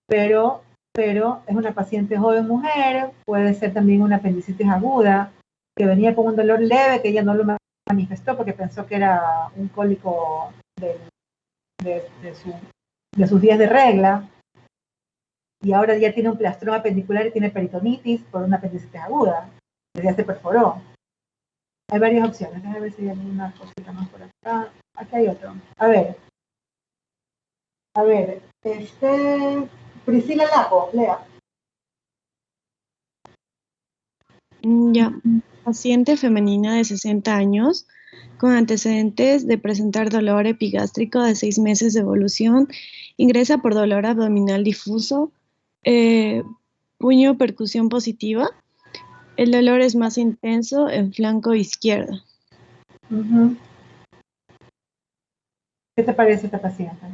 Pero es una paciente joven mujer, puede ser también una apendicitis aguda, que venía con un dolor leve, que ella no lo manifestó porque pensó que era un cólico de sus días de regla, y ahora ya tiene un plastrón apendicular y tiene peritonitis por una apendicitis aguda, que ya se perforó. Hay varias opciones. Déjame ver si hay alguna cosita más por acá. Aquí hay otro. A ver, Priscila Lapo, lea. Ya, paciente femenina de 60 años con antecedentes de presentar dolor epigástrico de 6 meses de evolución, ingresa por dolor abdominal difuso, puño percusión positiva. El dolor es más intenso en flanco izquierdo. ¿Qué te parece esta paciente?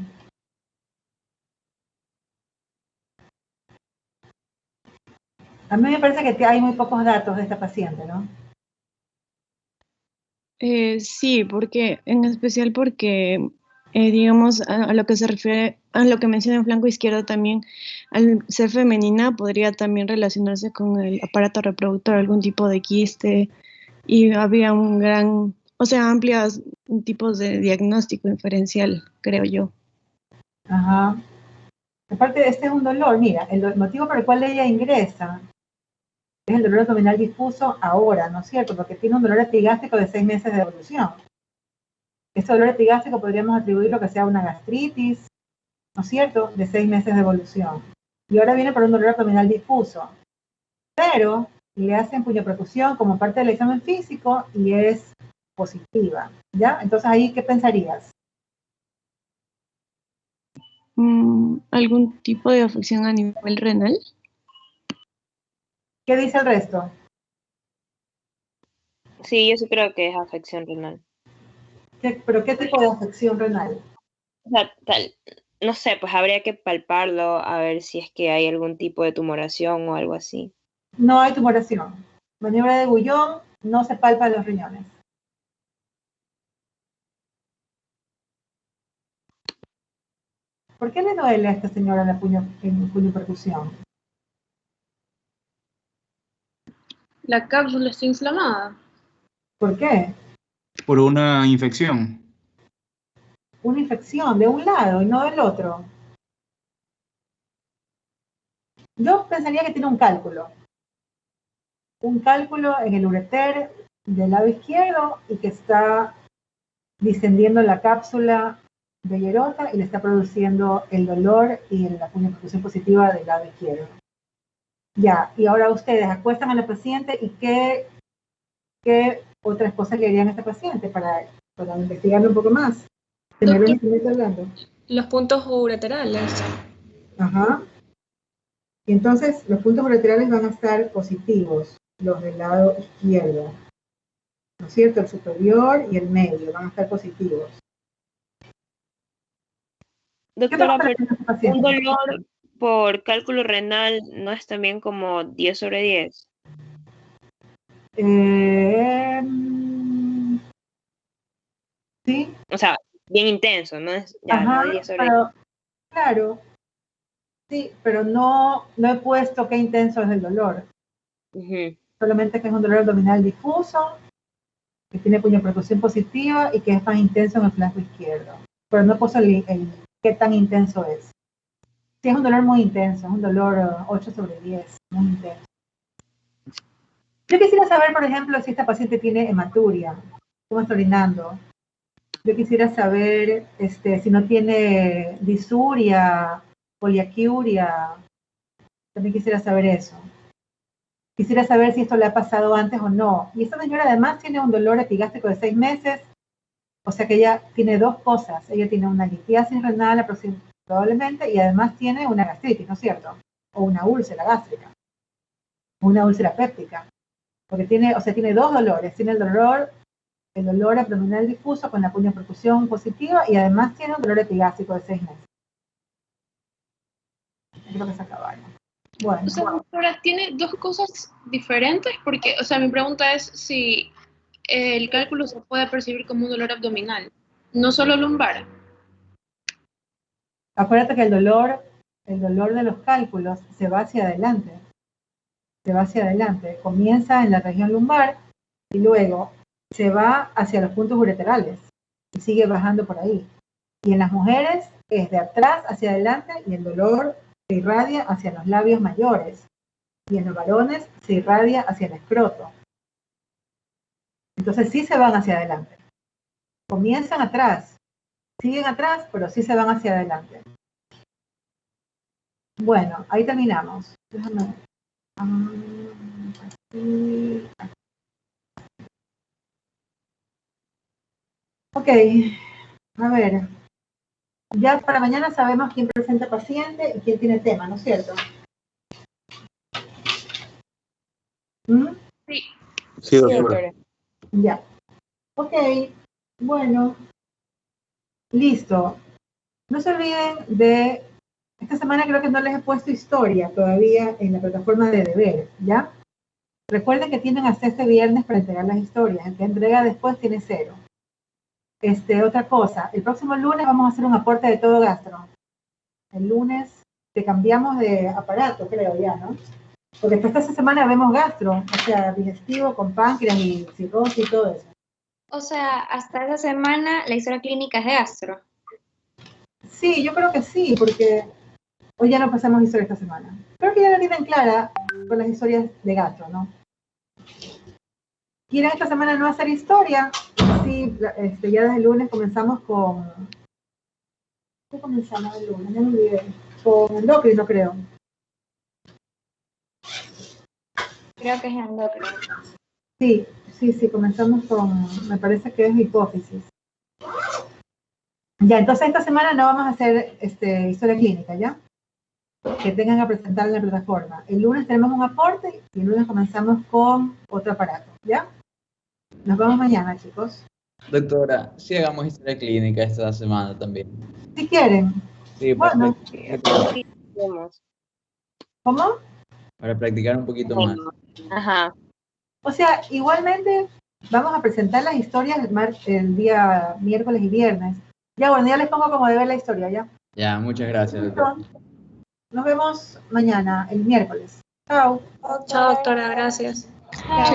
A mí me parece que hay muy pocos datos de esta paciente, ¿no? Sí, porque en especial porque, digamos, a lo que se refiere, a lo que menciona en flanco izquierdo también, al ser femenina podría también relacionarse con el aparato reproductor, algún tipo de quiste, y había amplios tipos de diagnóstico inferencial, creo yo. Ajá. Aparte, este es un dolor, mira, el motivo por el cual ella ingresa es el dolor abdominal difuso ahora, ¿no es cierto? Porque tiene un dolor epigástrico de 6 meses de evolución. Este dolor epigástrico podríamos atribuirlo que sea una gastritis, ¿no es cierto?, de 6 meses de evolución. Y ahora viene por un dolor abdominal difuso. Pero le hacen puñopercusión como parte del examen físico y es positiva, ¿ya? Entonces ahí, ¿qué pensarías? ¿Algún tipo de afección a nivel renal? ¿Qué dice el resto? Sí, yo sí creo que es afección renal. ¿Pero qué tipo de afección renal? O sea, no sé, pues habría que palparlo a ver si es que hay algún tipo de tumoración o algo así. No hay tumoración. Maniobra de Gullón, no se palpa los riñones. ¿Por qué le duele a esta señora en puño percusión? La cápsula está inflamada. ¿Por qué? Por una infección. Una infección de un lado y no del otro. Yo pensaría que tiene un cálculo. Un cálculo en el ureter del lado izquierdo y que está distendiendo la cápsula de hierota y le está produciendo el dolor y la puniopercusión positiva del lado izquierdo. Ya, y ahora ustedes acuestan a la paciente y ¿qué otras cosas le harían a esta paciente para investigarlo un poco más? Los puntos ureterales. Ajá. Y entonces los puntos ureterales van a estar positivos, los del lado izquierdo. ¿No es cierto? El superior y el medio van a estar positivos. Doctora, pero un dolor por cálculo renal no es también como 10 sobre 10. Sí. O sea, bien intenso, ¿no? Es ya, Ajá, no 10 sobre 10. Claro. Sí, pero no he puesto qué intenso es el dolor. Solamente que es un dolor abdominal difuso, que tiene puniopercusión positiva y que es más intenso en el flanco izquierdo. Pero no puso el qué tan intenso es. Sí, es un dolor muy intenso, es un dolor 8 sobre 10, muy intenso. Yo quisiera saber, por ejemplo, si esta paciente tiene hematuria, cómo está orinando. Yo quisiera saber si no tiene disuria, poliaquiuria. También quisiera saber eso. Quisiera saber si esto le ha pasado antes o no. Y esta señora además tiene un dolor epigástrico de 6 meses, o sea que ella tiene dos cosas. Ella tiene una litiasis renal probablemente y además tiene una gastritis, ¿no es cierto? O una úlcera gástrica, o una úlcera péptica. Porque tiene dos dolores. Tiene el dolor abdominal difuso con la puniopercusión positiva y además tiene un dolor epigástrico de 6 meses. Creo que se acabaron. Bueno. O sea, doctora, tiene dos cosas diferentes porque, o sea, mi pregunta es si el cálculo se puede percibir como un dolor abdominal, no solo lumbar. Acuérdate que el dolor de los cálculos se va hacia adelante. Comienza en la región lumbar y luego se va hacia los puntos ureterales y sigue bajando por ahí. Y en las mujeres es de atrás hacia adelante y el dolor se irradia hacia los labios mayores. Y en los varones se irradia hacia el escroto. Entonces sí se van hacia adelante. Comienzan atrás, siguen atrás, pero sí se van hacia adelante. Bueno, ahí terminamos. Déjame. Ok, a ver. Ya para mañana sabemos quién presenta paciente y quién tiene tema, ¿no es cierto? Sí. Sí, doctora. Ya. Ok, bueno. Listo. No se olviden de... Esta semana creo que no les he puesto historia todavía en la plataforma de deber, ¿ya? Recuerden que tienen hasta este viernes para entregar las historias. El que entrega después tiene 0. Otra cosa, el próximo lunes vamos a hacer un aporte de todo gastro. El lunes te cambiamos de aparato, creo ya, ¿no? Porque esta semana vemos gastro, o sea, digestivo con páncreas y cirrosis y todo eso. O sea, hasta esa semana la historia clínica es de gastro. Sí, yo creo que sí, porque hoy ya no pasamos historia esta semana. Creo que ya la tienen clara con las historias de gastro, ¿no? ¿Quieren esta semana no hacer historia? Sí, ya desde el lunes comenzamos con... ¿Qué comenzamos el lunes? No me olvidé. Con endocrino, creo. Creo que es endocrino. Sí, comenzamos con... Me parece que es hipófisis. Ya, entonces esta semana no vamos a hacer historia clínica, ¿ya? Que tengan a presentar en la plataforma. El lunes tenemos un aporte y el lunes comenzamos con otro aparato, ¿ya? Nos vemos mañana, chicos. Doctora, sí hagamos historia clínica esta semana también. Si quieren. Sí, bueno. perfecto. ¿Cómo? para practicar un poquito más. Ajá. O sea, igualmente vamos a presentar las historias el día miércoles y viernes. Ya, bueno, ya les pongo como de ver la historia, ¿ya? Ya, muchas gracias, doctor. Nos vemos mañana, el miércoles. Chao. Chao, doctora, gracias.